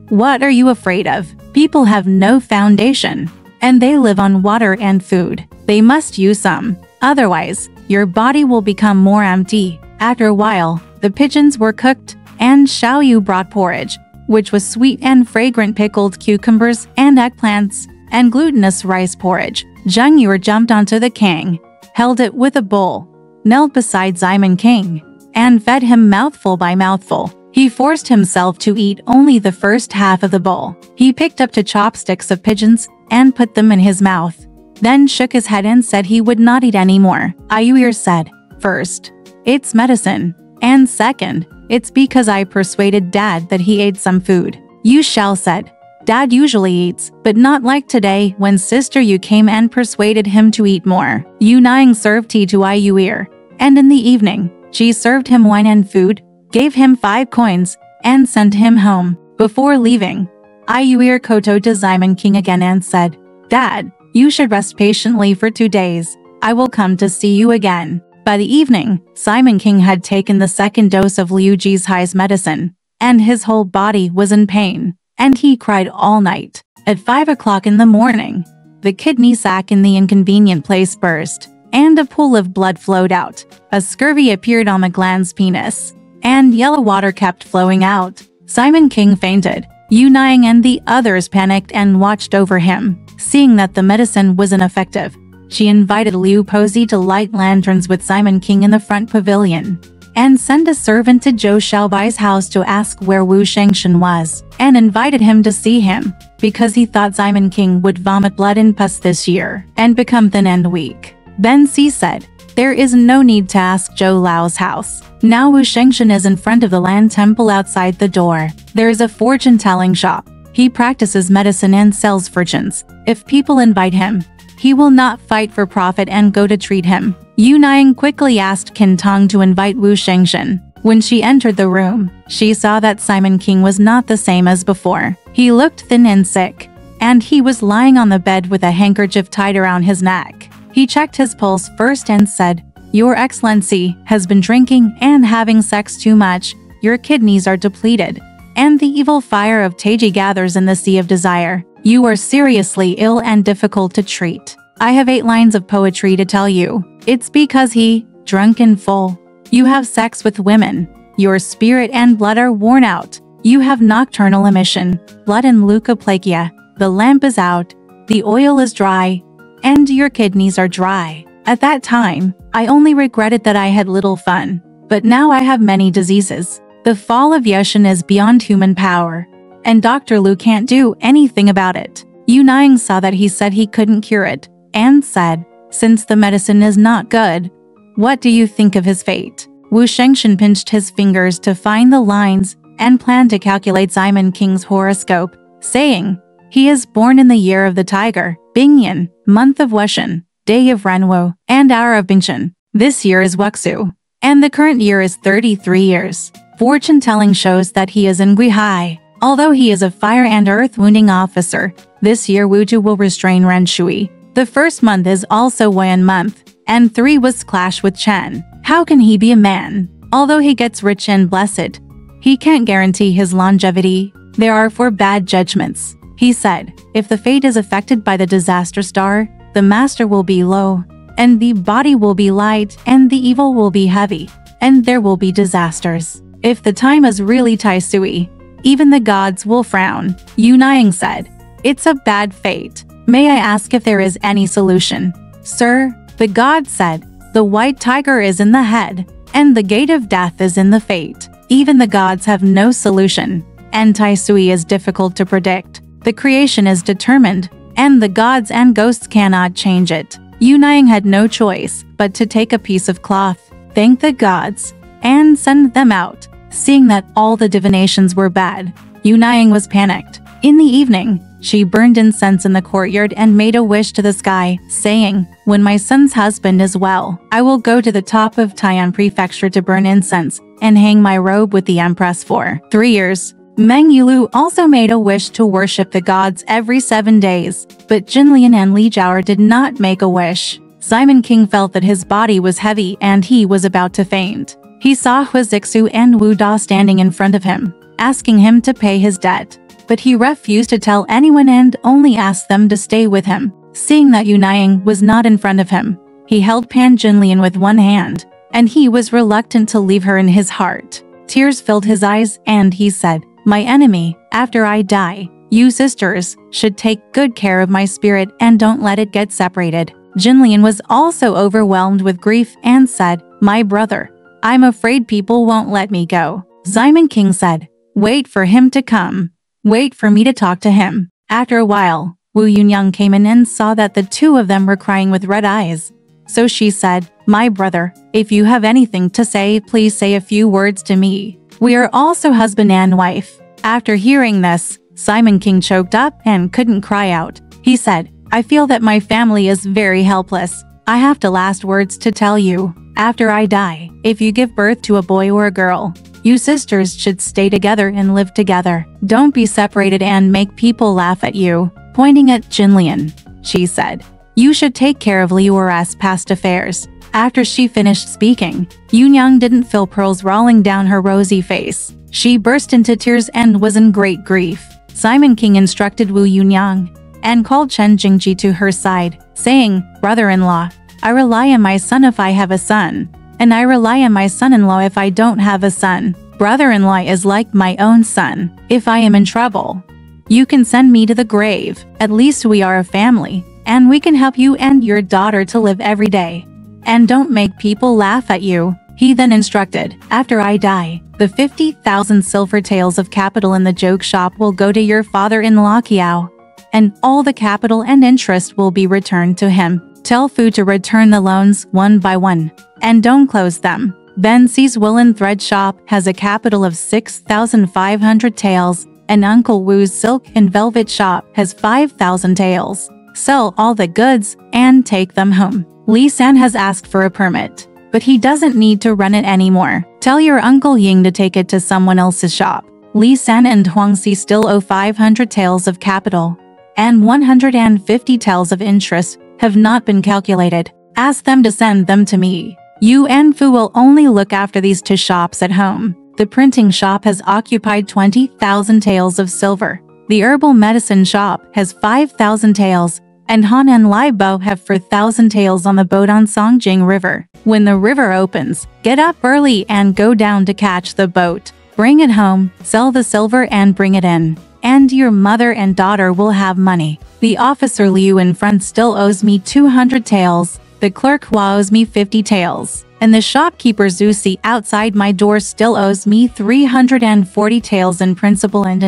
What are you afraid of? People have no foundation, and they live on water and food. They must use some. Otherwise, your body will become more empty." After a while, the pigeons were cooked, and Xiaoyu brought porridge, which was sweet and fragrant pickled cucumbers and eggplants, and glutinous rice porridge. Zheng Yuer jumped onto the king, held it with a bowl, knelt beside Simon King, and fed him mouthful by mouthful. He forced himself to eat only the first half of the bowl. He picked up two chopsticks of pigeons and put them in his mouth, then shook his head and said he would not eat anymore. Ayuir said, "First, it's medicine, and second, it's because I persuaded Dad that he ate some food." Yu Xiao said, "Dad usually eats, but not like today when Sister Yu came and persuaded him to eat more." Yu Niang served tea to Ayuir, and in the evening, she served him wine and food, gave him 5 coins, and sent him home. Before leaving, Ayuir kowtowed to Simon King again and said, "Dad, you should rest patiently for 2 days. I will come to see you again." By the evening, Simon King had taken the second dose of Liu Jijai's medicine, and his whole body was in pain, and he cried all night. At 5 o'clock in the morning, the kidney sac in the inconvenient place burst, and a pool of blood flowed out. A scurvy appeared on the gland's penis, and yellow water kept flowing out. Simon King fainted. Yu Niang and the others panicked and watched over him. Seeing that the medicine was ineffective, she invited Liu Pozi to light lanterns with Simon King in the front pavilion, and sent a servant to Zhou Xiaobai's house to ask where Wu Shengshen was, and invited him to see him, because he thought Simon King would vomit blood and pus this year, and become thin and weak. Ben Si said, "There is no need to ask Zhou Lao's house. Now Wu Shengshen is in front of the land temple outside the door. There is a fortune-telling shop. He practices medicine and sells fortunes. If people invite him, he will not fight for profit and go to treat him." Yu Niang quickly asked Qin Tong to invite Wu Shengshen. When she entered the room, she saw that Simon King was not the same as before. He looked thin and sick, and he was lying on the bed with a handkerchief tied around his neck. He checked his pulse first and said, "Your Excellency has been drinking and having sex too much. Your kidneys are depleted, and the evil fire of Taiji gathers in the sea of desire. You are seriously ill and difficult to treat. I have 8 lines of poetry to tell you. It's because he, drunk and full, you have sex with women. Your spirit and blood are worn out. You have nocturnal emission, blood and leukoplakia. The lamp is out, the oil is dry, and your kidneys are dry. At that time, I only regretted that I had little fun, but now I have many diseases. The fall of Yushin is beyond human power, and Dr. Lu can't do anything about it. Yu Niying saw that he said he couldn't cure it, and said, since the medicine is not good, what do you think of his fate? Wu Shengshan pinched his fingers to find the lines and planned to calculate Simon King's horoscope, saying, he is born in the year of the tiger, Bingyan, month of Wushan, day of Renwu, and hour of Bingshan. This year is Wuxu, and the current year is 33 years. Fortune-telling shows that he is in Guihai. Although he is a fire and earth wounding officer, this year Wuju will restrain Ren Shui. The first month is also Wen month, and 3 was clash with Chen. How can he be a man? Although he gets rich and blessed, he can't guarantee his longevity. There are 4 bad judgments. He said, if the fate is affected by the disaster star, the master will be low, and the body will be light, and the evil will be heavy, and there will be disasters. If the time is really Tai Sui, even the gods will frown. Yu Niying said, it's a bad fate. May I ask if there is any solution? Sir, the god said, the white tiger is in the head, and the gate of death is in the fate. Even the gods have no solution, and Tai Sui is difficult to predict. The creation is determined, and the gods and ghosts cannot change it. Yu Niying had no choice but to take a piece of cloth, thank the gods, and send them out. Seeing that all the divinations were bad, Yu Niying was panicked. In the evening, she burned incense in the courtyard and made a wish to the sky, saying, when my son's husband is well, I will go to the top of Tai'an Prefecture to burn incense and hang my robe with the empress for 3 years. Meng Yulu also made a wish to worship the gods every 7 days, but Jinlian and Li Zhaoer did not make a wish. Simon King felt that his body was heavy and he was about to faint. He saw Hu Zixu and Wu Da standing in front of him, asking him to pay his debt, but he refused to tell anyone and only asked them to stay with him. Seeing that Yu Niying was not in front of him, he held Pan Jinlian with one hand, and he was reluctant to leave her in his heart. Tears filled his eyes and he said, my enemy, after I die, you sisters should take good care of my spirit and don't let it get separated. Jinlian was also overwhelmed with grief and said, my brother, I'm afraid people won't let me go. Simon King said, wait for him to come. Wait for me to talk to him. After a while, Wu Yunyang came in and saw that the 2 of them were crying with red eyes. So she said, my brother, if you have anything to say, please say a few words to me. We are also husband and wife. After hearing this, Simon King choked up and couldn't cry out. He said, I feel that my family is very helpless. I have the last words to tell you. After I die, if you give birth to a boy or a girl, you sisters should stay together and live together. Don't be separated and make people laugh at you. Pointing at Jinlian, she said, you should take care of Liu's past affairs. After she finished speaking, Yunyang didn't feel pearls rolling down her rosy face. She burst into tears and was in great grief. Simon King instructed Wu Yunyang and called Chen Jingji to her side, saying, brother-in-law, I rely on my son if I have a son, and I rely on my son-in-law if I don't have a son. Brother-in-law is like my own son. If I am in trouble, you can send me to the grave. At least we are a family, and we can help you and your daughter to live every day. And don't make people laugh at you. He then instructed, after I die, the 50,000 silver taels of capital in the joke shop will go to your father-in-law Kiao, and all the capital and interest will be returned to him. Tell Fu to return the loans one by one, and don't close them. Ben Si's woolen thread shop has a capital of 6,500 taels, and Uncle Wu's silk and velvet shop has 5,000 taels. Sell all the goods and take them home. Li San has asked for a permit, but he doesn't need to run it anymore. Tell your Uncle Ying to take it to someone else's shop. Li San and Huang Si still owe 500 taels of capital, and 150 taels of interest have not been calculated. Ask them to send them to me. You and Fu will only look after these 2 shops at home. The printing shop has occupied 20,000 taels of silver. The herbal medicine shop has 5,000 taels, and Han and Lai Bo have 4,000 taels on the boat on Songjing River. When the river opens, get up early and go down to catch the boat. Bring it home, sell the silver and bring it in, and your mother and daughter will have money. The officer Liu in front still owes me 200 taels. The clerk owes me 50 taels, and the shopkeeper Zusi outside my door still owes me 340 taels in principal and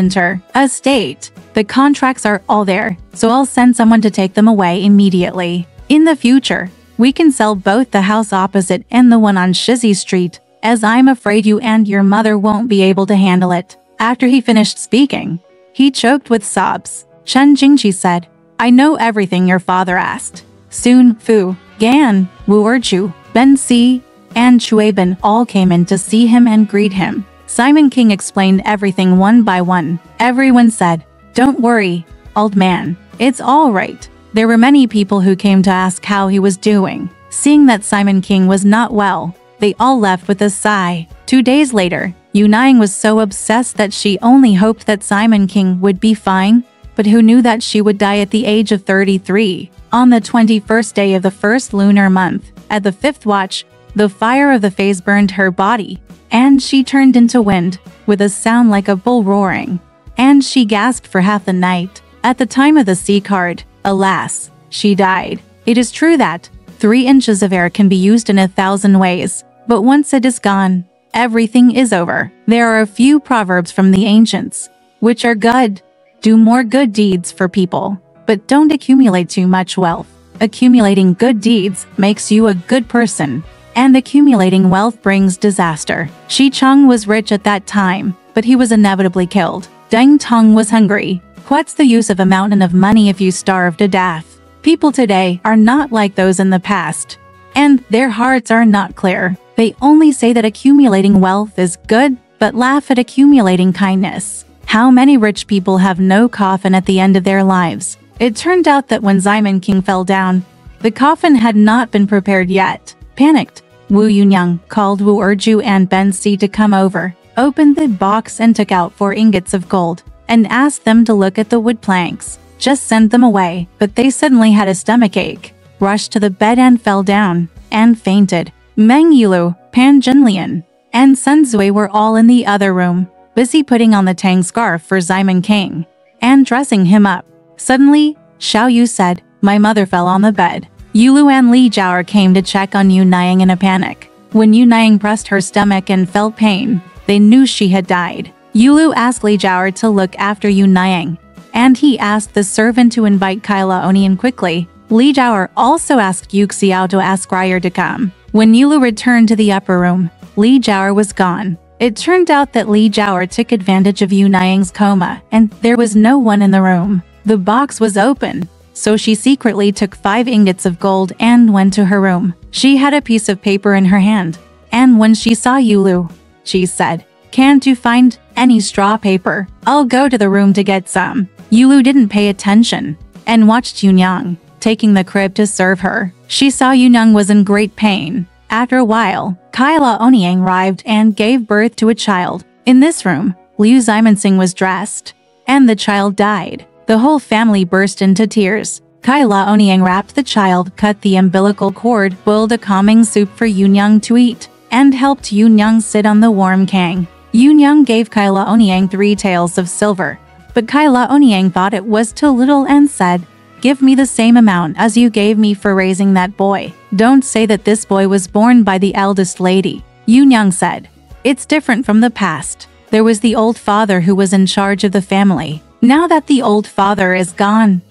estate. The contracts are all there, so I'll send someone to take them away immediately. In the future, we can sell both the house opposite and the one on Shizzy Street, as I'm afraid you and your mother won't be able to handle it." After he finished speaking, he choked with sobs. Chen Jingqi said, "I know everything your father asked." Soon Fu, Gan, Wu Erju, Ben Si, and Chueben all came in to see him and greet him. Simon King explained everything one by one. Everyone said, "Don't worry, old man, it's all right." There were many people who came to ask how he was doing. Seeing that Simon King was not well, they all left with a sigh. 2 days later, Yu Niang was so obsessed that she only hoped that Simon King would be fine, but who knew that she would die at the age of 33. On the 21st day of the first lunar month, at the 5th watch, the fire of the phase burned her body, and she turned into wind, with a sound like a bull roaring. And she gasped for half the night. At the time of the sea card, alas, she died. It is true that 3 inches of air can be used in 1,000 ways, but once it is gone, everything is over. There are a few proverbs from the ancients, which are good. Do more good deeds for people, but don't accumulate too much wealth. Accumulating good deeds makes you a good person, and accumulating wealth brings disaster. Shi Chong was rich at that time, but he was inevitably killed. Deng Tong was hungry. What's the use of a mountain of money if you starve to death? People today are not like those in the past, and their hearts are not clear. They only say that accumulating wealth is good, but laugh at accumulating kindness. How many rich people have no coffin at the end of their lives? It turned out that when Simon King fell down, the coffin had not been prepared yet. Panicked, Wu Yunyang called Wu Erju and Ben Si to come over, opened the box and took out 4 ingots of gold, and asked them to look at the wood planks. Just send them away, but they suddenly had a stomachache, rushed to the bed and fell down, and fainted. Meng Yilu, Pan Jinlian, and Sun Zui were all in the other room, busy putting on the tang scarf for Simon King, and dressing him up. Suddenly, Xiao Yu said, "My mother fell on the bed." Yulu and Li Jiaer came to check on Yu Niang in a panic. When Yu Niang pressed her stomach and felt pain, they knew she had died. Yulu asked Li Jiaer to look after Yu Niang, and he asked the servant to invite Kaila Onian quickly. Li Jiaer also asked Yu Xiao to ask Ryer to come. When Yulu returned to the upper room, Li Jiaer was gone. It turned out that Li Jiaer took advantage of Yu Niang's coma, and there was no one in the room. The box was open, so she secretly took 5 ingots of gold and went to her room. She had a piece of paper in her hand, and when she saw Yulu, she said, "Can't you find any straw paper? I'll go to the room to get some." Yulu didn't pay attention, and watched Yunyang, taking the crib to serve her. She saw Yunyang was in great pain. After a while, Kaila Oniang arrived and gave birth to a child. In this room, Liu Ximenxing was dressed, and the child died. The whole family burst into tears. Kaila Oniang wrapped the child, cut the umbilical cord, boiled a calming soup for Yunyang to eat, and helped Yunyang sit on the warm kang. Yunyang gave Kaila Oniang 3 taels of silver, but Kaila Oniang thought it was too little and said, "Give me the same amount as you gave me for raising that boy. Don't say that this boy was born by the eldest lady." Yunyang said, "It's different from the past. There was the old father who was in charge of the family. Now that the old father is gone,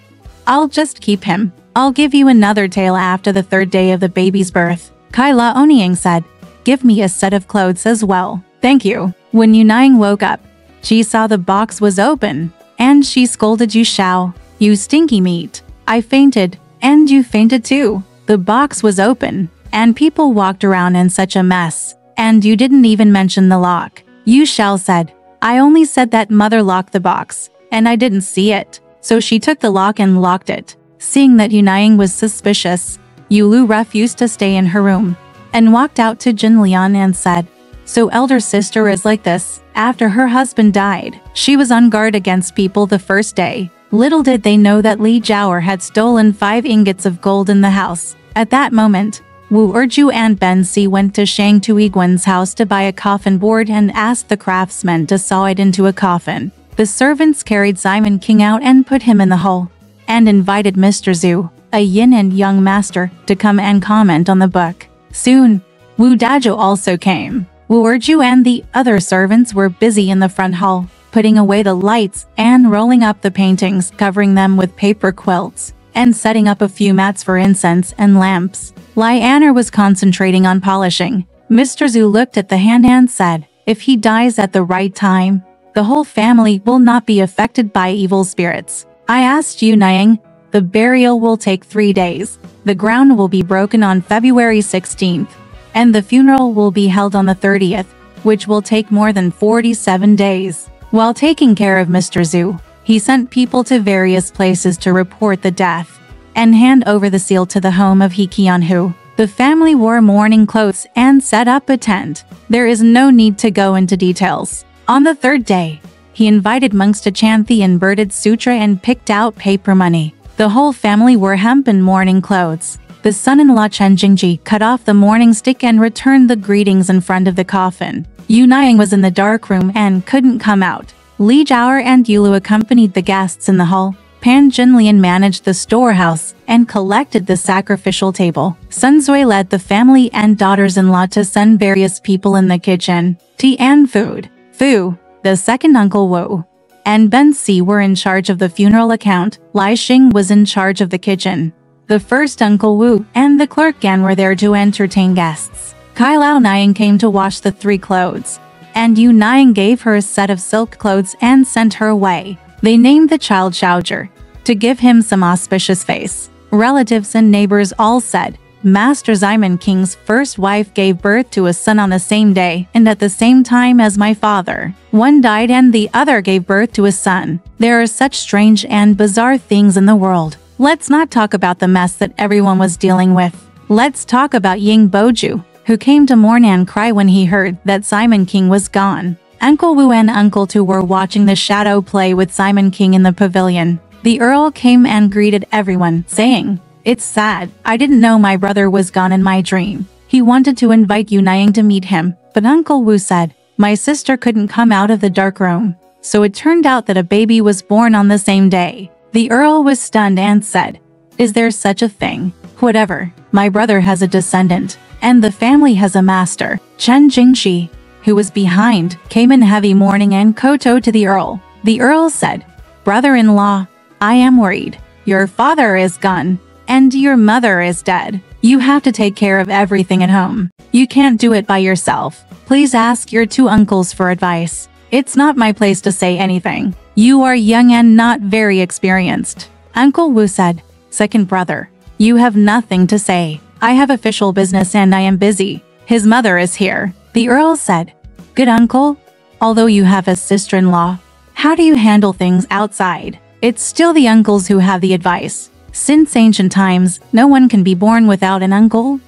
I'll just keep him. I'll give you another tael after the 3rd day of the baby's birth." Kaila Oniang said, "Give me a set of clothes as well. Thank you." When Yunang woke up, she saw the box was open, and she scolded Yu Shao, "You stinky meat. I fainted, and you fainted too." The box was open, and people walked around in such a mess, and you didn't even mention the lock. Yu Shao said, "I only said that mother locked the box, and I didn't see it." So she took the lock and locked it. Seeing that Yunang was suspicious, Yulu refused to stay in her room, and walked out to Jin Lian and said, "So elder sister is like this." After her husband died, she was on guard against people the first day. Little did they know that Li Jiaer had stolen 5 ingots of gold in the house. At that moment, Wu Erju and Ben Si went to Shang Tuiguan's house to buy a coffin board and asked the craftsmen to saw it into a coffin. The servants carried Simon King out and put him in the hole, and invited Mr. Zhu, a yin and yang master, to come and comment on the book. Soon, Wu Dazhou also came. Wu Erju and the other servants were busy in the front hall, putting away the lights and rolling up the paintings, covering them with paper quilts, and setting up a few mats for incense and lamps. Lianer was concentrating on polishing. Mr. Zhu looked at the hand and said, "If he dies at the right time, the whole family will not be affected by evil spirits. I asked Yu Niang. The burial will take 3 days. The ground will be broken on February 16th, and the funeral will be held on the 30th, which will take more than 47 days. While taking care of Mr. Zhu, he sent people to various places to report the death and hand over the seal to the home of He Qianhu. The family wore mourning clothes and set up a tent. There is no need to go into details. On the 3rd day, he invited monks to chant the Embroidered Sutra and picked out paper money. The whole family wore hempen mourning clothes. The son-in-law Chen Jingji cut off the mourning stick and returned the greetings in front of the coffin. Yu Niang was in the dark room and couldn't come out. Li Zhaoer and Yulu accompanied the guests in the hall. Pan Junlian managed the storehouse and collected the sacrificial table. Sun Zui led the family and daughters-in-law to send various people in the kitchen, tea and food. Fu, the second Uncle Wu, and Ben Si were in charge of the funeral account. Lai Xing was in charge of the kitchen. The first Uncle Wu and the clerk Gan were there to entertain guests. Kai Lao Niang came to wash the 3 clothes, and Yu Niang gave her a set of silk clothes and sent her away. They named the child Xiaozhi to give him some auspicious face. Relatives and neighbors all said, Master Simon King's first wife gave birth to a son on the same day and at the same time as my father. One died and the other gave birth to a son. There are such strange and bizarre things in the world. Let's not talk about the mess that everyone was dealing with. Let's talk about Ying Boju, who came to mourn and cry when he heard that Simon King was gone. Uncle Wu and Uncle Tu were watching the shadow play with Simon King in the pavilion. The Earl came and greeted everyone, saying, "It's sad. I didn't know my brother was gone in my dream." He wanted to invite Yu Niang to meet him, but Uncle Wu said, "My sister couldn't come out of the dark room." So it turned out that a baby was born on the same day. The Earl was stunned and said, "Is there such a thing? Whatever. My brother has a descendant, and the family has a master." Chen Jingxi, who was behind, came in heavy mourning and kowtowed to the Earl. The Earl said, "Brother-in-law, I am worried. Your father is gone, and your mother is dead. You have to take care of everything at home. You can't do it by yourself. Please ask your 2 uncles for advice. It's not my place to say anything. You are young and not very experienced." Uncle Wu said, "Second brother, you have nothing to say. I have official business and I am busy. His mother is here." The Earl said, "Good uncle, although you have a sister-in-law, how do you handle things outside? It's still the uncles who have the advice. Since ancient times, no one can be born without an uncle,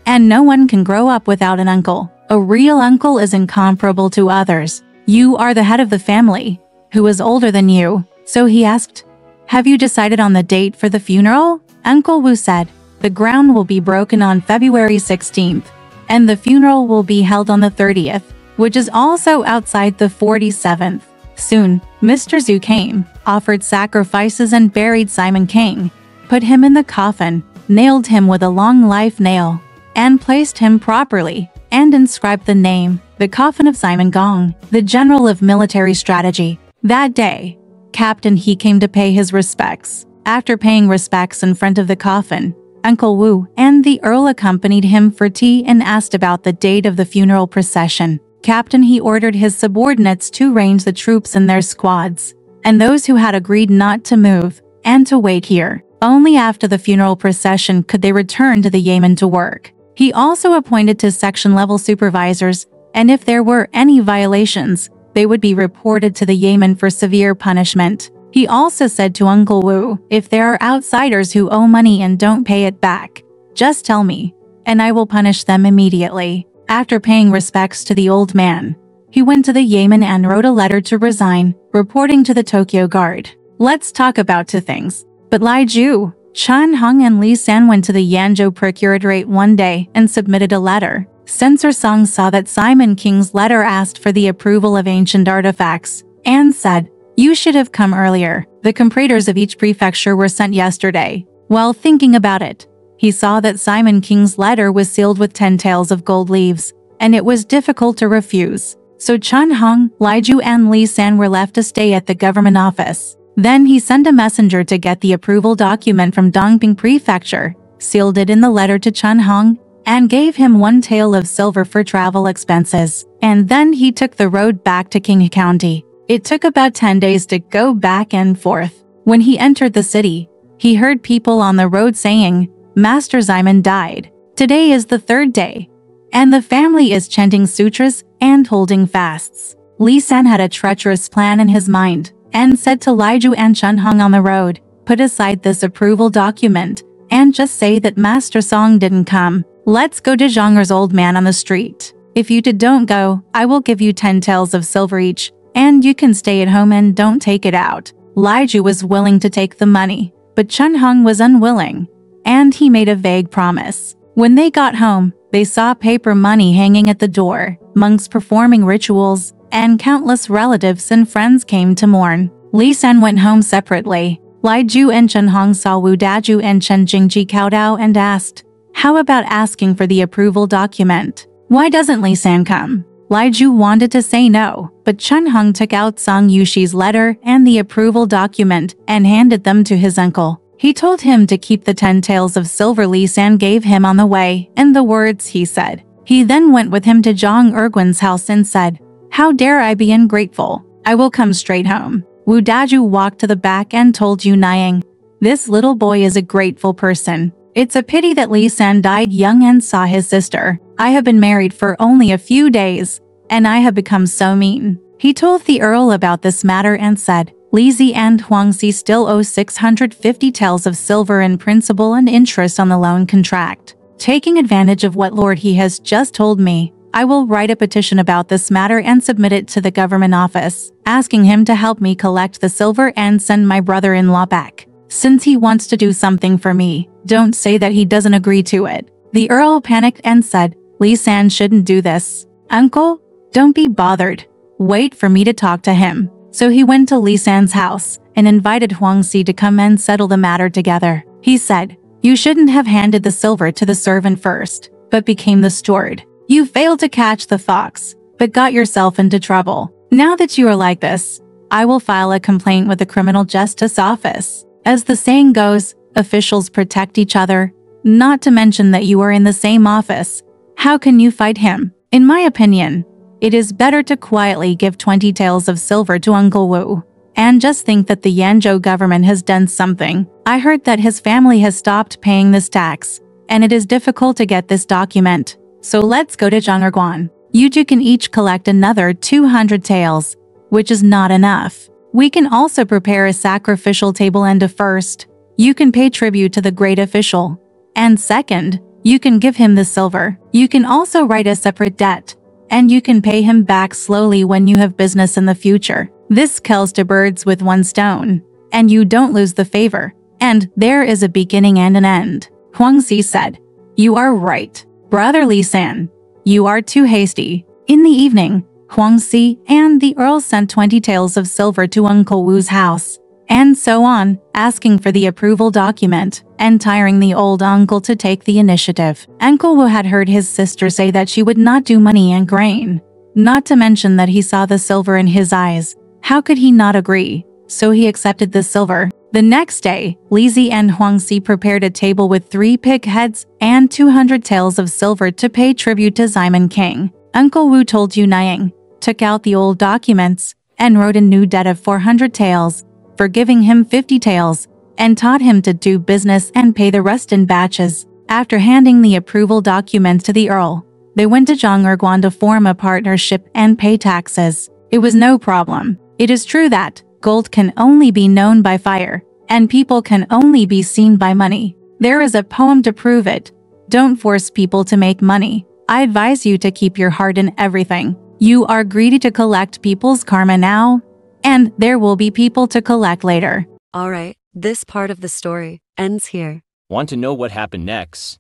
and no one can grow up without an uncle. A real uncle is incomparable to others. You are the head of the family, who is older than you." So he asked, "Have you decided on the date for the funeral?" Uncle Wu said, "The ground will be broken on February 16th, and the funeral will be held on the 30th, which is also outside the 47th. Soon, Mr. Zhu came, offered sacrifices and buried Simon King, put him in the coffin, nailed him with a long life nail, and placed him properly, and inscribed the name, the coffin of Simon Gong, the general of military strategy." That day, Captain He came to pay his respects. After paying respects in front of the coffin, Uncle Wu and the Earl accompanied him for tea and asked about the date of the funeral procession. Captain He ordered his subordinates to range the troops in their squads, and those who had agreed not to move, and to wait here. Only after the funeral procession could they return to the Yamen to work. He also appointed 2 section-level supervisors, and if there were any violations, they would be reported to the Yamen for severe punishment. He also said to Uncle Wu, "If there are outsiders who owe money and don't pay it back, just tell me, and I will punish them immediately." After paying respects to the old man, he went to the Yamen and wrote a letter to resign, reporting to the Tokyo Guard. Let's talk about 2 things. But Lai Ju, Chan Hong and Li San went to the Yanzhou Procuratorate one day and submitted a letter. Censor Song saw that Simon King's letter asked for the approval of ancient artifacts, and said, "You should have come earlier." The comparators of each prefecture were sent yesterday. While thinking about it, he saw that Simon King's letter was sealed with 10 taels of gold leaves, and it was difficult to refuse. So Chen Hong, Li Ju and Li San were left to stay at the government office. Then he sent a messenger to get the approval document from Dongping Prefecture, sealed it in the letter to Chen Hong, and gave him 1 tael of silver for travel expenses. And then he took the road back to King County. It took about 10 days to go back and forth. When he entered the city, he heard people on the road saying, "Master Simon died. Today is the 3rd day, and the family is chanting sutras and holding fasts." Li San had a treacherous plan in his mind, and said to Li Ju and Chen Hong on the road, "Put aside this approval document, and just say that Master Song didn't come. Let's go to Zhonger's old man on the street. If you don't go, I will give you 10 taels of silver each, and you can stay at home and don't take it out." Li Ju was willing to take the money, but Chen Hong was unwilling, and he made a vague promise. When they got home, they saw paper money hanging at the door, monks performing rituals, and countless relatives and friends came to mourn. Li San went home separately. Li Ju and Chen Hong saw Wu Daju and Chen Jingji kowtow and asked, "How about asking for the approval document? Why doesn't Li San come?" Li Ju wanted to say no, but Chen Hong took out Song Yushi's letter and the approval document and handed them to his uncle. He told him to keep the 10 taels of silver Li San gave him on the way and the words he said. He then went with him to Zhang Erguan's house and said, "How dare I be ungrateful? I will come straight home." Wu Daju walked to the back and told Yu Niang, "This little boy is a grateful person. It's a pity that Li San died young and saw his sister. I have been married for only a few days, and I have become so mean." He told the Earl about this matter and said, "Li Zi and Huang Si still owe 650 taels of silver in principal and interest on the loan contract. Taking advantage of what Lord he has just told me, I will write a petition about this matter and submit it to the government office, asking him to help me collect the silver and send my brother-in-law back. Since he wants to do something for me, don't say that he doesn't agree to it." The Earl panicked and said, "Li San shouldn't do this. Uncle, don't be bothered. Wait for me to talk to him." So he went to Li San's house and invited Huang Si to come and settle the matter together. He said, "You shouldn't have handed the silver to the servant first, but became the steward. You failed to catch the fox, but got yourself into trouble. Now that you are like this, I will file a complaint with the criminal justice office." As the saying goes, officials protect each other, not to mention that you are in the same office. How can you fight him? In my opinion, it is better to quietly give 20 taels of silver to Uncle Wu, and just think that the Yanzhou government has done something. I heard that his family has stopped paying this tax, and it is difficult to get this document. So let's go to Zhongerguan. You two can each collect another 200 taels, which is not enough. We can also prepare a sacrificial table, and first, you can pay tribute to the great official, and second, you can give him the silver. You can also write a separate debt, and you can pay him back slowly when you have business in the future. This kills 2 birds with 1 stone, and you don't lose the favor, and there is a beginning and an end. Huang Si said, "You are right. Brother Li San, you are too hasty." In the evening, Huang Si and the Earl sent 20 taels of silver to Uncle Wu's house, and so on, asking for the approval document, and tiring the old uncle to take the initiative. Uncle Wu had heard his sister say that she would not do money and grain, not to mention that he saw the silver in his eyes. How could he not agree? So he accepted the silver. The next day, Li Zi and Huang Si prepared a table with 3 pig heads and 200 taels of silver to pay tribute to Simon King. Uncle Wu told Yu Niang, took out the old documents, and wrote a new debt of 400 taels, for giving him 50 taels, and taught him to do business and pay the rest in batches. After handing the approval documents to the Earl, they went to Zhongerguan to form a partnership and pay taxes. It was no problem. It is true that gold can only be known by fire, and people can only be seen by money. There is a poem to prove it. Don't force people to make money. I advise you to keep your heart in everything. You are greedy to collect people's karma now, and there will be people to collect later. Alright, this part of the story ends here. Want to know what happened next?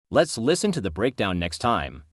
Let's listen to the breakdown next time.